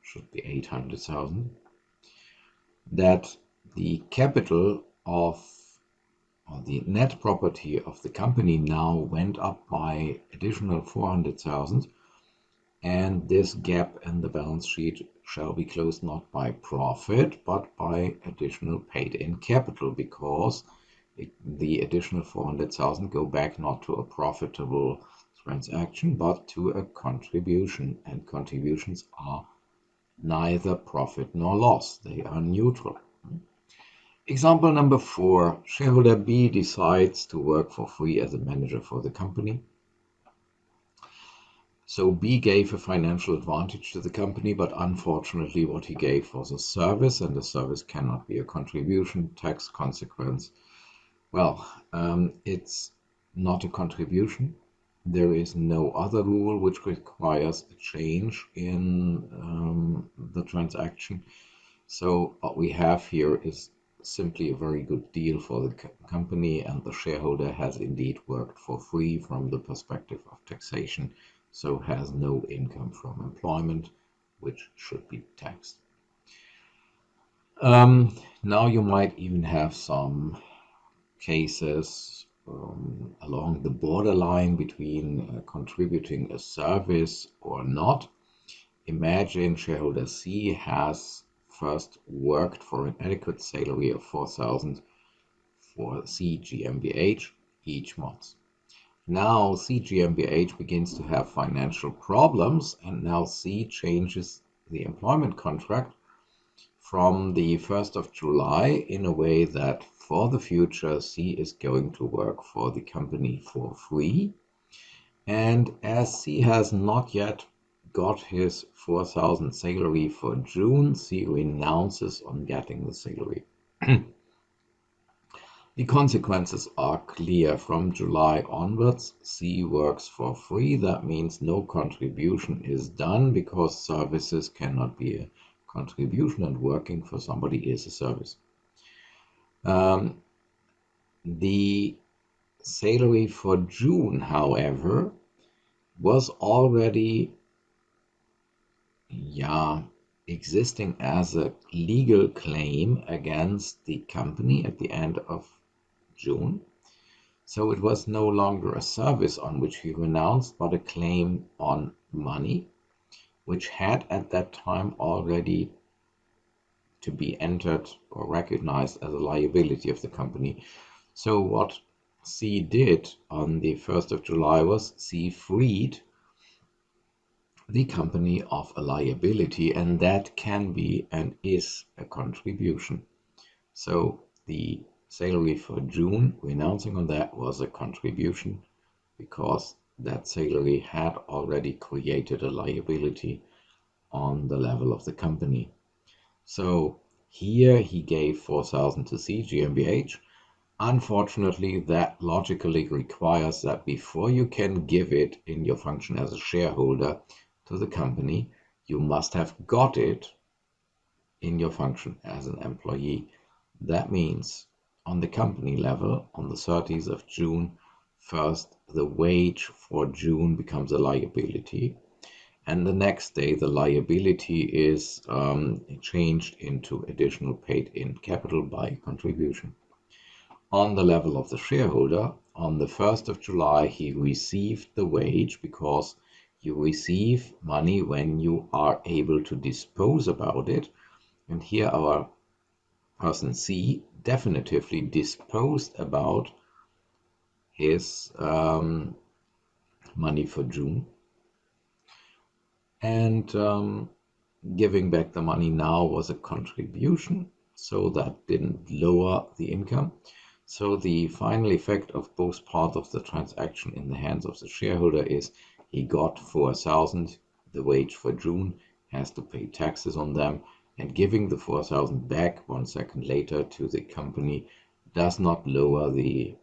should be 800,000. That the capital of the net property of the company now went up by additional 400,000, and this gap in the balance sheet shall be closed not by profit, but by additional paid-in capital, because the additional 400,000 go back not to a profitable transaction, but to a contribution, and contributions are neither profit nor loss. They are neutral. Example number 4, shareholder B decides to work for free as a manager for the company. So B gave a financial advantage to the company, but unfortunately what he gave was a service, and the service cannot be a contribution. Tax consequence. Well, it's not a contribution. There is no other rule which requires a change in the transaction. So what we have here is simply a very good deal for the company, and the shareholder has indeed worked for free from the perspective of taxation, so has no income from employment, which should be taxed. Now you might even have some cases along the borderline between contributing a service or not. Imagine shareholder C has first worked for an adequate salary of 4,000 for C GmbH each month. Now C GmbH begins to have financial problems, and now C changes the employment contract from the 1st of July in a way that for the future C is going to work for the company for free. And as C has not yet got his 4,000 salary for June, C renounces on getting the salary. The consequences are clear. From July onwards, C works for free. That means no contribution is done, because services cannot be a contribution and working for somebody is a service. The salary for June, however, was already existing as a legal claim against the company at the end of June. So it was no longer a service on which he renounced, but a claim on money, which had at that time already to be entered or recognized as a liability of the company. So what C did on the 1st of July was C freed the company of a liability, and that can be and is a contribution. So the salary for June, renouncing on that, was a contribution, because that salary had already created a liability on the level of the company. So here he gave 4,000 to C GmbH. Unfortunately, that logically requires that before you can give it in your function as a shareholder to the company, you must have got it in your function as an employee. That means on the company level, on the 30th of June, first the wage for June becomes a liability, and the next day the liability is changed into additional paid-in capital by contribution. On the level of the shareholder, on the 1st of July, he received the wage, because you receive money when you are able to dispose about it. And here our person C definitively disposed about his money for June. And giving back the money now was a contribution, so that didn't lower the income. So the final effect of both parts of the transaction in the hands of the shareholder is he got 4,000, the wage for June, has to pay taxes on them, and giving the 4,000 back 1 second later to the company does not lower the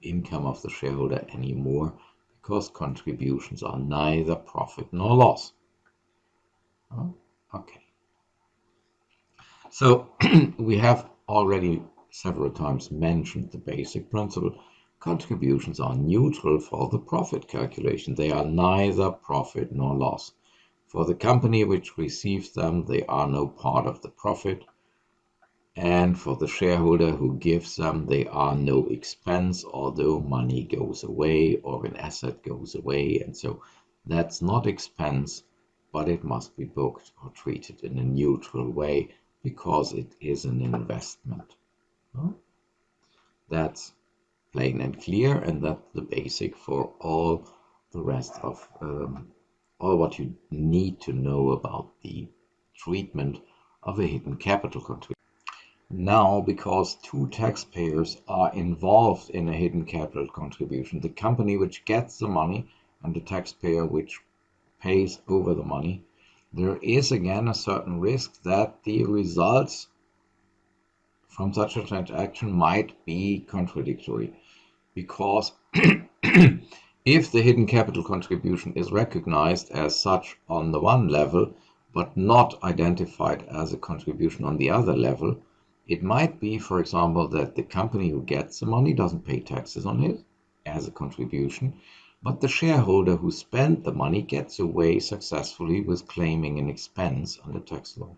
income of the shareholder anymore, because contributions are neither profit nor loss. Okay. So we have already several times mentioned the basic principle. Contributions are neutral for the profit calculation. They are neither profit nor loss. For the company which receives them, they are no part of the profit. And for the shareholder who gives them, they are no expense, although money goes away or an asset goes away. And so that's not expense, but it must be booked or treated in a neutral way because it is an investment. That's plain and clear, and that's the basic for all the rest of all what you need to know about the treatment of a hidden capital contribution. Now, because two taxpayers are involved in a hidden capital contribution, the company which gets the money and the taxpayer which pays over the money, there is again a certain risk that the results from such a transaction might be contradictory, because if the hidden capital contribution is recognized as such on the one level, but not identified as a contribution on the other level, it might be, for example, that the company who gets the money doesn't pay taxes on it as a contribution, but the shareholder who spent the money gets away successfully with claiming an expense under tax law.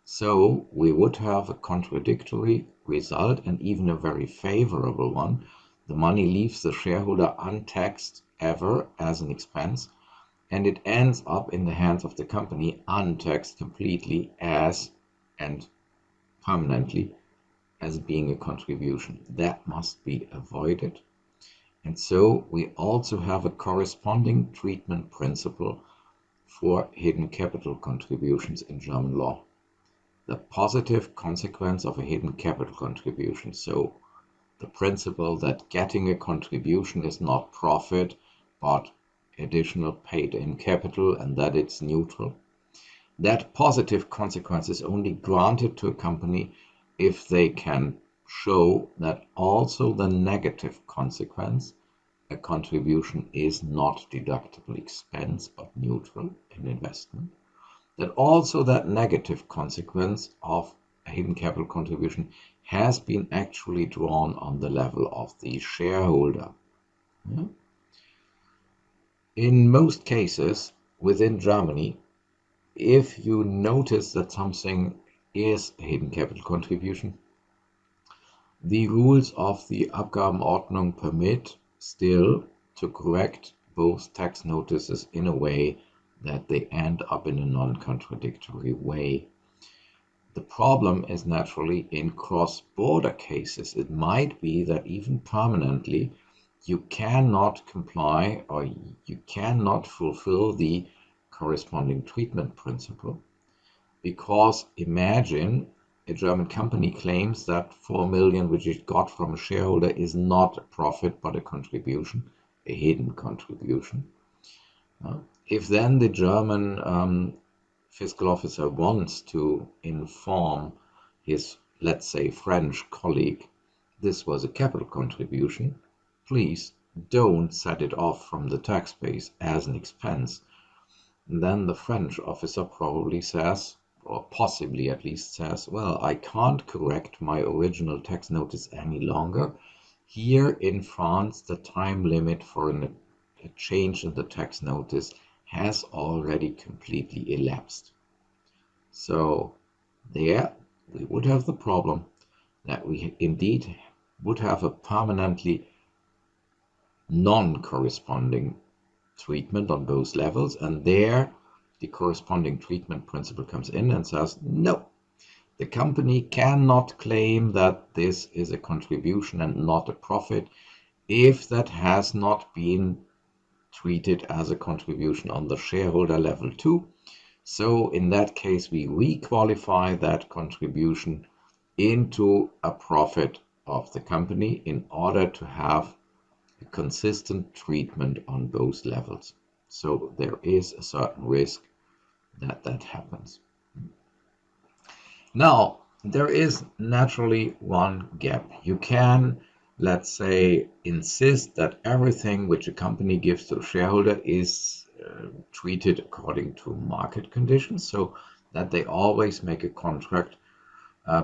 So we would have a contradictory result, and even a very favorable one. The money leaves the shareholder untaxed ever as an expense, and it ends up in the hands of the company untaxed completely as and permanently as being a contribution. That must be avoided. And so we also have a corresponding treatment principle for hidden capital contributions in German law. The positive consequence of a hidden capital contribution. So the principle that getting a contribution is not profit, but additional paid-in capital, and that it's neutral. That positive consequence is only granted to a company if they can show that also the negative consequence, a contribution is not deductible expense but neutral in investment, that also that negative consequence of a hidden capital contribution has been actually drawn on the level of the shareholder. Yeah? In most cases within Germany, if you notice that something is a hidden capital contribution, the rules of the Abgabenordnung permit still to correct both tax notices in a way that they end up in a non-contradictory way. The problem is naturally in cross-border cases. It might be that even permanently you cannot comply or you cannot fulfill the corresponding treatment principle, because imagine a German company claims that 4 million which it got from a shareholder is not a profit but a contribution, a hidden contribution. If then the German fiscal officer wants to inform his, let's say, French colleague, this was a capital contribution, please don't set it off from the tax base as an expense, and then the French officer probably says, or possibly at least says, well, I can't correct my original tax notice any longer. Here in France, the time limit for a change in the tax notice has already completely elapsed. So there we would have the problem that we indeed would have a permanently non-corresponding treatment on both levels, and there the corresponding treatment principle comes in and says, no, the company cannot claim that this is a contribution and not a profit if that has not been treated as a contribution on the shareholder level too. So in that case, we requalify that contribution into a profit of the company in order to have a consistent treatment on both levels. So there is a certain risk that that happens. Now, there is naturally one gap. You can, let's say, insist that everything which a company gives to a shareholder is treated according to market conditions, so that they always make a contract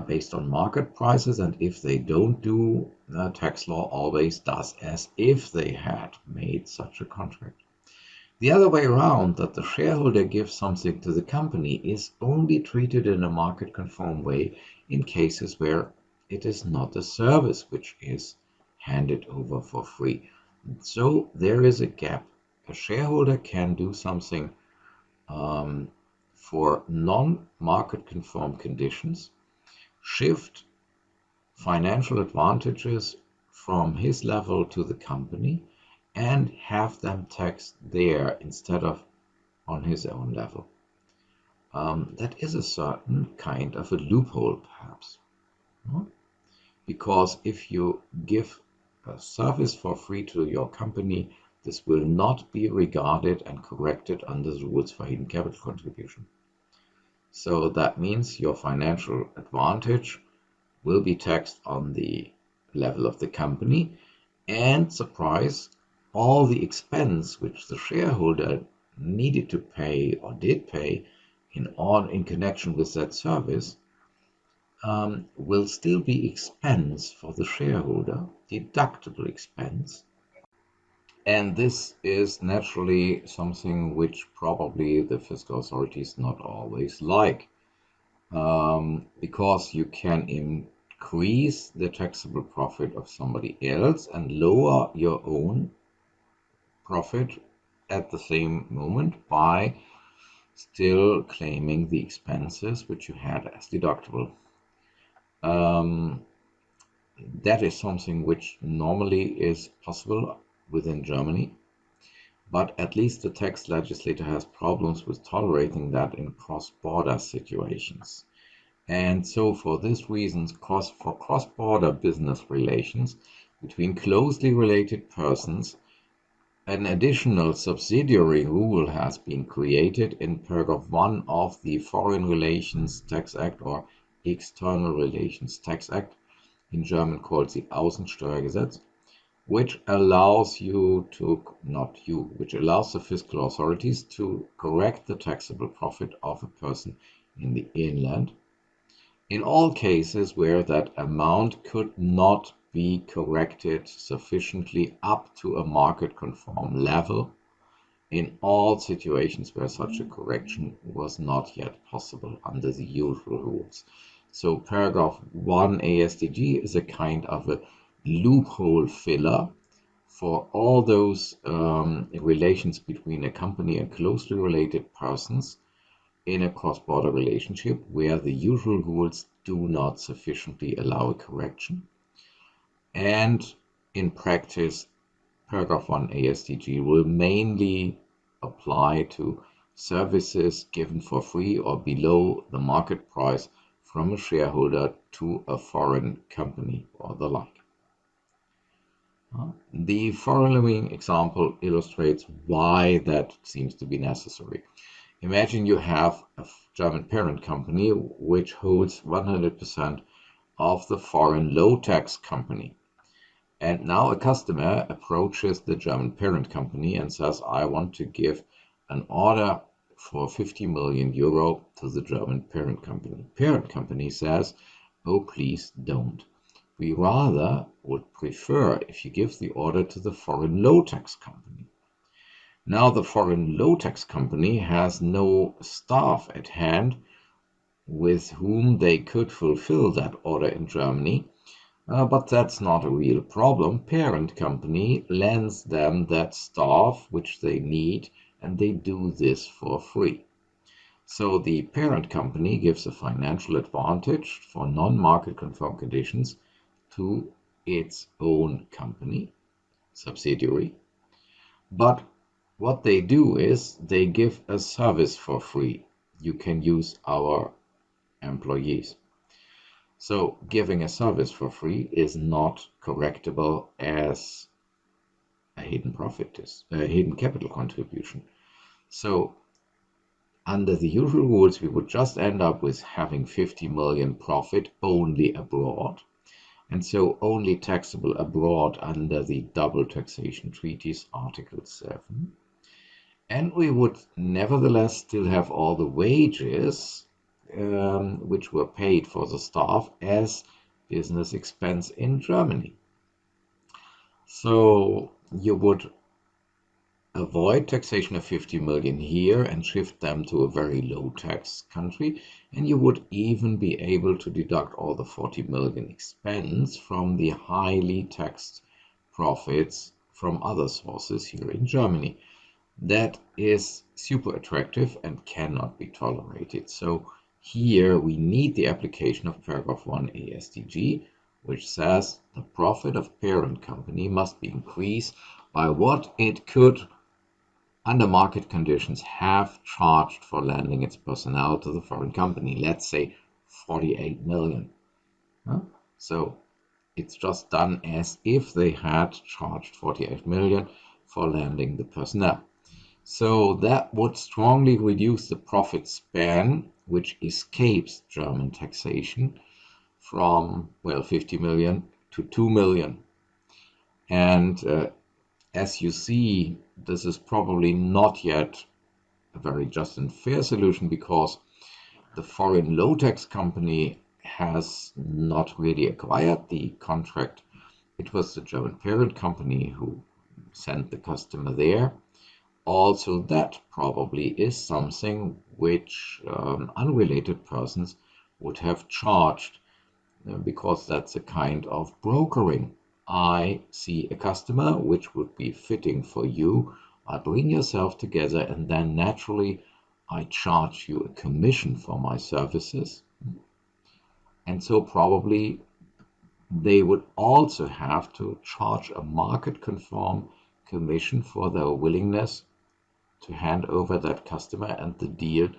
based on market prices, and if they don't do, tax law always does as if they had made such a contract. The other way around, that the shareholder gives something to the company, is only treated in a market-conform way in cases where it is not a service which is handed over for free. So there is a gap. A shareholder can do something for non-market conform conditions, shift financial advantages from his level to the company and have them taxed there instead of on his own level. That is a certain kind of a loophole, perhaps. Because if you give a service for free to your company, this will not be regarded and corrected under the rules for hidden capital contribution. So that means your financial advantage will be taxed on the level of the company, and surprise, all the expense which the shareholder needed to pay or did pay in connection with that service will still be expense for the shareholder, deductible expense. And this is naturally something which probably the fiscal authorities not always like, because you can increase the taxable profit of somebody else and lower your own profit at the same moment by still claiming the expenses which you had as deductible. That is something which normally is possible within Germany, but at least the tax legislator has problems with tolerating that in cross-border situations. And so for this reason, for cross-border business relations between closely related persons, an additional subsidiary rule has been created in paragraph 1 of the Foreign Relations Tax Act, or External Relations Tax Act, in German called the Außensteuergesetz, which allows which allows the fiscal authorities to correct the taxable profit of a person in the inland in all cases where that amount could not be corrected sufficiently up to a market-conform level, in all situations where such a correction was not yet possible under the usual rules. So paragraph 1 AStG is a kind of a loophole filler for all those relations between a company and closely related persons in a cross-border relationship where the usual rules do not sufficiently allow a correction. And in practice, paragraph 1 AStG will mainly apply to services given for free or below the market price from a shareholder to a foreign company or the like. The following example illustrates why that seems to be necessary. Imagine you have a German parent company which holds 100% of the foreign low-tax company. And now a customer approaches the German parent company and says, I want to give an order for 50 million euro to the German parent company. Parent company says, oh, please don't. We rather would prefer if you give the order to the foreign low-tax company. Now the foreign low-tax company has no staff at hand with whom they could fulfill that order in Germany. But that's not a real problem. Parent company lends them that staff which they need, and they do this for free. So the parent company gives a financial advantage for non-market conform conditions to its own company, subsidiary. But what they do is they give a service for free. You can use our employees. So giving a service for free is not correctable as a hidden profit is, a hidden capital contribution. So under the usual rules, we would just end up with having 50 million profit only abroad. And so only taxable abroad under the double taxation treaties, Article 7. And we would nevertheless still have all the wages which were paid for the staff as business expense in Germany. So you would avoid taxation of 50 million here and shift them to a very low tax country, and you would even be able to deduct all the 40 million expense from the highly taxed profits from other sources here in Germany. that is super attractive and cannot be tolerated. So here we need the application of paragraph 1 AStG, which says the profit of parent company must be increased by what it could, under market conditions, have charged for lending its personnel to the foreign company. Let's say 48 million. Huh? So it's just done as if they had charged 48 million for lending the personnel. So that would strongly reduce the profit span, which escapes German taxation, from, well, 50 million to 2 million. And as you see, this is probably not yet a very just and fair solution, because the foreign low tax company has not really acquired the contract. It was the German parent company who sent the customer there. Also, that probably is something which unrelated persons would have charged, because that's a kind of brokering. I see a customer which would be fitting for you. I bring yourself together, and then naturally I charge you a commission for my services. And so probably they would also have to charge a market-conform commission for their willingness to hand over that customer and the deal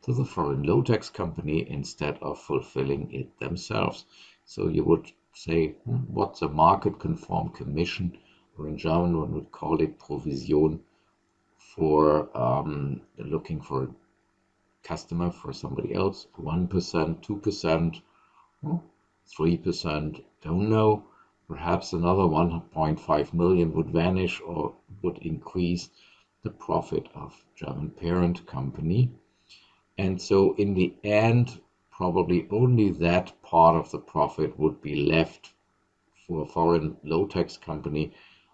to the foreign low tax company instead of fulfilling it themselves. So you would say, what's a market conform commission? Or in German, one would call it Provision, for looking for a customer for somebody else. 1%, 2%, 3%, don't know. Perhaps another 1.5 million would vanish or would increase the profit of German parent company. And so in the end, probably only that part of the profit would be left for a foreign low tax company,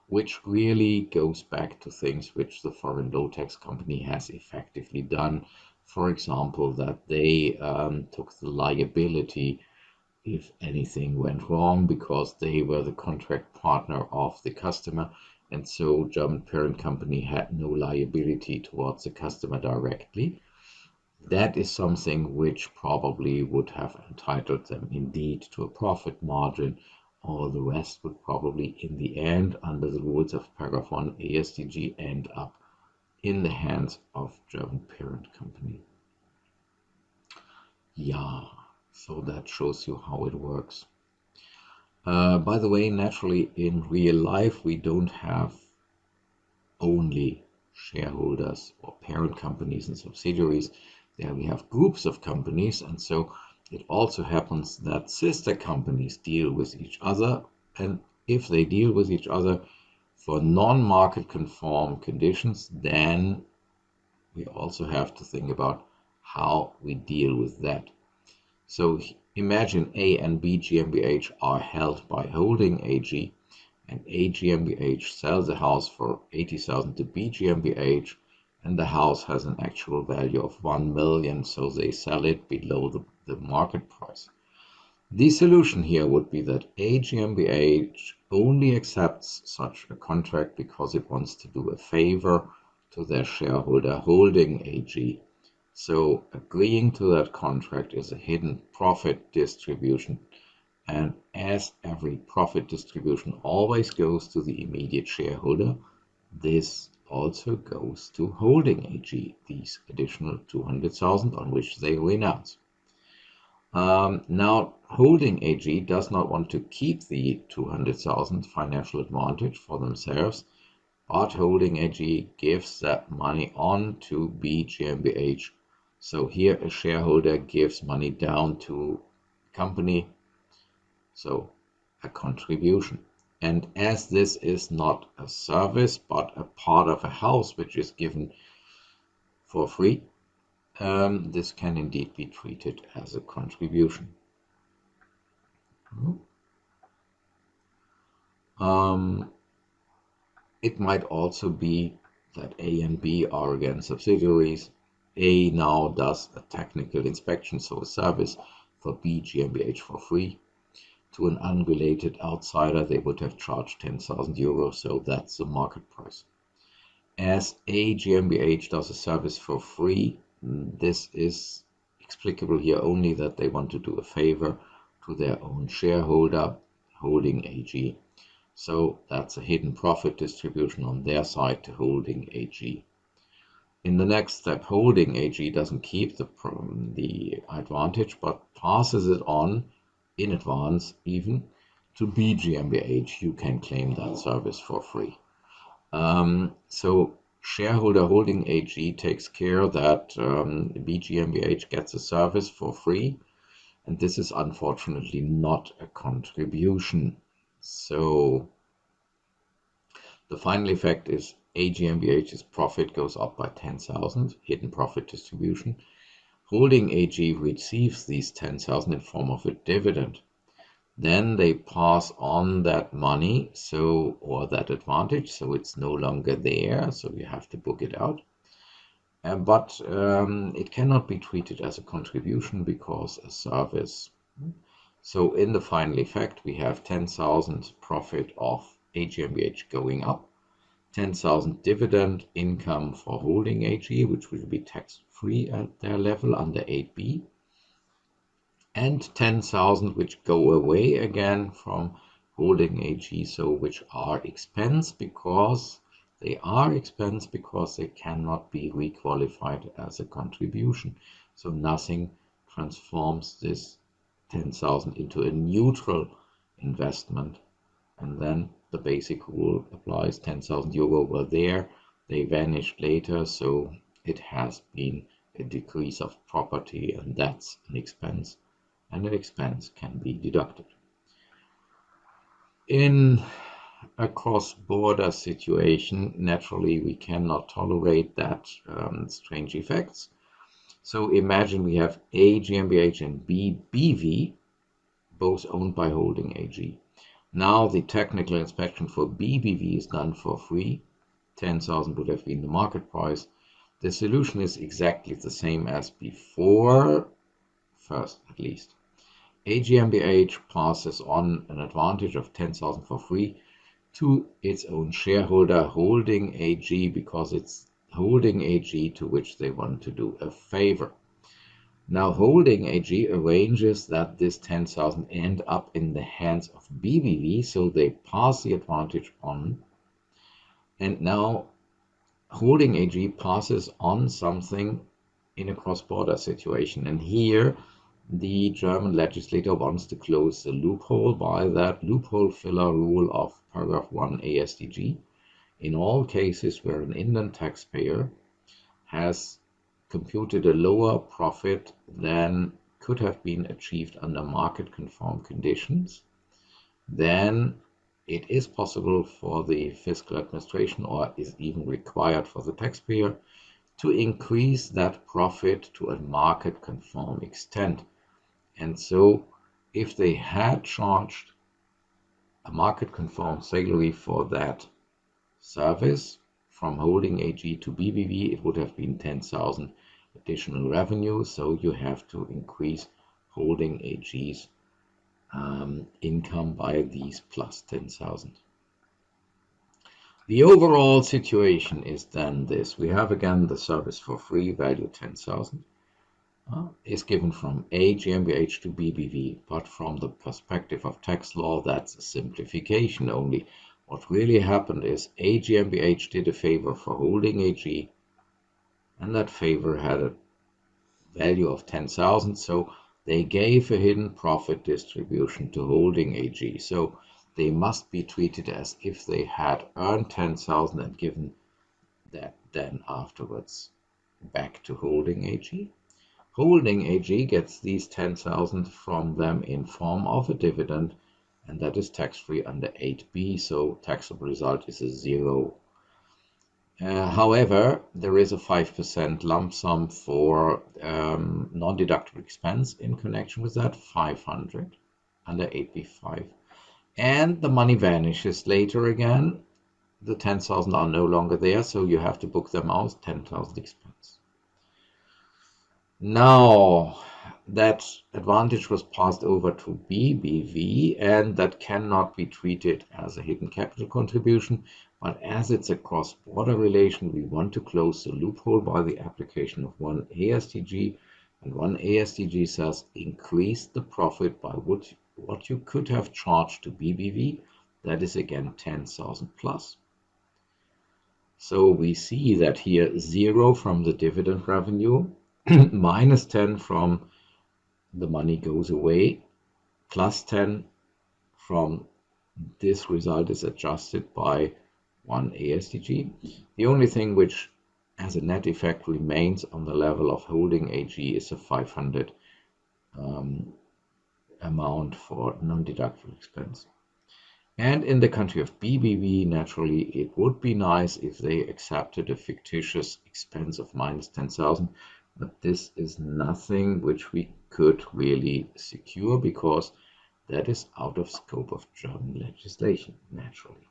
which really goes back to things which the foreign low tax company has effectively done. For example, that they took the liability if anything went wrong, because they were the contract partner of the customer, and so German parent company had no liability towards the customer directly. That is something which probably would have entitled them indeed to a profit margin. All the rest would probably in the end, under the rules of paragraph 1 AStG, end up in the hands of German parent company. Yeah, so that shows you how it works. By the way, naturally, in real life, we don't have only shareholders or parent companies and subsidiaries. There we have groups of companies, and so it also happens that sister companies deal with each other, and if they deal with each other for non-market conform conditions, then we also have to think about how we deal with that. So imagine A and B GmbH are held by holding AG, and A GmbH sells a house for 80,000 to B GmbH, and the house has an actual value of 1 million, so they sell it below the market price. The solution here would be that A GmbH only accepts such a contract because it wants to do a favor to their shareholder holding AG. So agreeing to that contract is a hidden profit distribution, and as every profit distribution always goes to the immediate shareholder, this also goes to holding AG, these additional 200,000 on which they renounce. Now, holding AG does not want to keep the 200,000 financial advantage for themselves, but holding AG gives that money on to B GmbH. So here a shareholder gives money down to company, so a contribution. And as this is not a service but a part of a house which is given for free, this can indeed be treated as a contribution. It might also be that A and B are again subsidiaries. A now does a technical inspection, so a service, for B GmbH for free. To an unrelated outsider, they would have charged 10,000 euros, so that's the market price. as a GmbH does a service for free. This is explicable here only that they want to do a favor to their own shareholder, Holding AG. So that's a hidden profit distribution on their side to Holding AG. In the next step, Holding AG doesn't keep the advantage, but passes it on in advance even to B GmbH. You can claim that service for free. So shareholder Holding AG takes care that B GmbH gets a service for free, and this is unfortunately not a contribution. So the final effect is A GmbH's profit goes up by 10,000, hidden profit distribution. Holding AG receives these 10,000 in form of a dividend. Then they pass on that money, or that advantage, so it's no longer there, so you have to book it out. But it cannot be treated as a contribution because a service. So in the final effect, we have 10,000 profit of A GmbH going up, 10,000 dividend income for Holding AG, which will be tax-free at their level under 8b, and 10,000 which go away again from Holding AG, so which are expense because they cannot be requalified as a contribution. So nothing transforms this 10,000 into a neutral investment, and then the basic rule applies. 10,000 euro were there, they vanished later, so it has been a decrease of property, and that's an expense, and an expense can be deducted. In a cross-border situation, naturally we cannot tolerate that strange effects. So imagine we have A GmbH and B BV, both owned by Holding AG. Now the technical inspection for BBV is done for free. 10,000 would have been the market price. The solution is exactly the same as before, first at least. A GmbH passes on an advantage of 10,000 for free to its own shareholder, Holding AG, because it's Holding AG to which they want to do a favor. Now Holding AG arranges that this 10,000 end up in the hands of BBV, so they pass the advantage on. And now Holding AG passes on something in a cross-border situation. And here the German legislator wants to close the loophole by that loophole filler rule of paragraph 1 AStG. In all cases where an Indian taxpayer has computed a lower profit than could have been achieved under market-conform conditions, then it is possible for the fiscal administration, or is even required for the taxpayer, to increase that profit to a market-conform extent. And so if they had charged a market-conform salary for that service from Holding AG to BBV, it would have been 10,000 additional revenue, so you have to increase Holding AG's income by these plus 10,000. The overall situation is then this. We have again the service for free, value 10,000, is given from A GmbH to BBV, but from the perspective of tax law, that's a simplification only. What really happened is A GmbH did a favor for Holding AG, and that favor had a value of 10,000, so they gave a hidden profit distribution to Holding AG. So they must be treated as if they had earned 10,000 and given that then afterwards back to Holding AG. Holding AG gets these 10,000 from them in form of a dividend, and that is tax-free under 8b, so taxable result is a 0. However, there is a 5% lump sum for non-deductible expense in connection with that, 500 under 8b5. And the money vanishes later again. The 10,000 are no longer there, so you have to book them out, 10,000 expense. Now, that advantage was passed over to BBV, and that cannot be treated as a hidden capital contribution, but as it's a cross-border relation, we want to close the loophole by the application of one AStG, and one AStG says increase the profit by what you could have charged to BBV, that is again 10,000 plus. So we see that here 0 from the dividend revenue, minus 10 from the money goes away, plus 10 from this result is adjusted by one AStG. The only thing which as a net effect remains on the level of holding AG is a 500 amount for non-deductible expense. And in the country of BBV, naturally, it would be nice if they accepted a fictitious expense of minus 10,000, but this is nothing which we could really secure because that is out of scope of German legislation, naturally.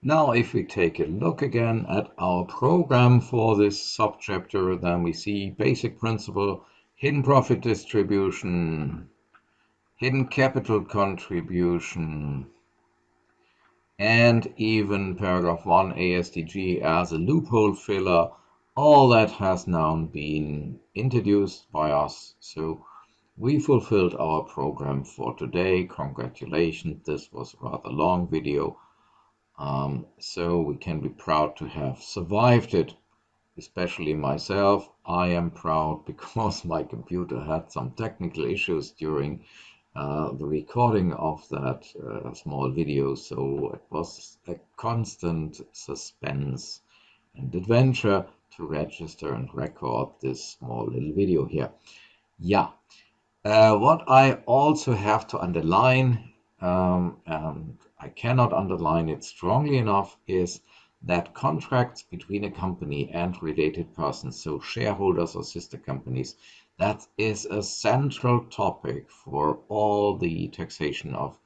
Now, if we take a look again at our program for this subchapter, then we see basic principle, hidden profit distribution, hidden capital contribution, and even paragraph 1 AStG as a loophole filler. All that has now been introduced by us. So we fulfilled our program for today. Congratulations. This was a rather long video. So we can be proud to have survived it, especially myself. I am proud because my computer had some technical issues during the recording of that small video, so it was a constant suspense and adventure to register and record this small little video here. Yeah, what I also have to underline, and I cannot underline it strongly enough, is that contracts between a company and related persons, so shareholders or sister companies, that is a central topic for all the taxation of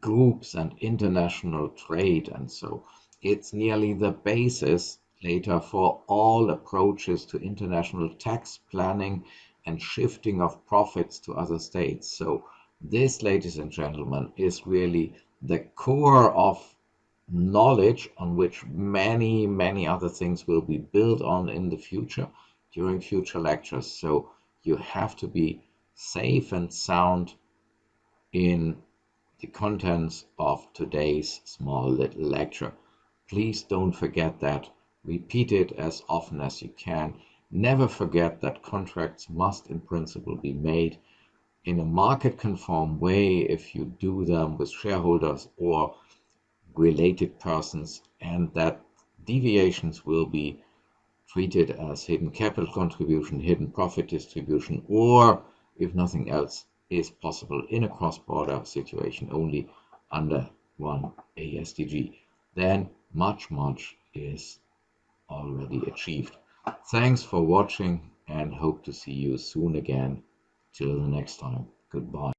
groups and international trade. And so it's nearly the basis later for all approaches to international tax planning and shifting of profits to other states. So this, ladies and gentlemen, is really the core of knowledge on which many other things will be built on in the future during future lectures. So you have to be safe and sound in the contents of today's small little lecture. Please don't forget that. Repeat it as often as you can. Never forget that contracts must in principle be made in a market-conform way if you do them with shareholders or related persons, and that deviations will be treated as hidden capital contribution, hidden profit distribution, or if nothing else is possible in a cross-border situation only under one AStG, then much is already achieved. Thanks for watching and hope to see you soon again. Till the next time. Goodbye.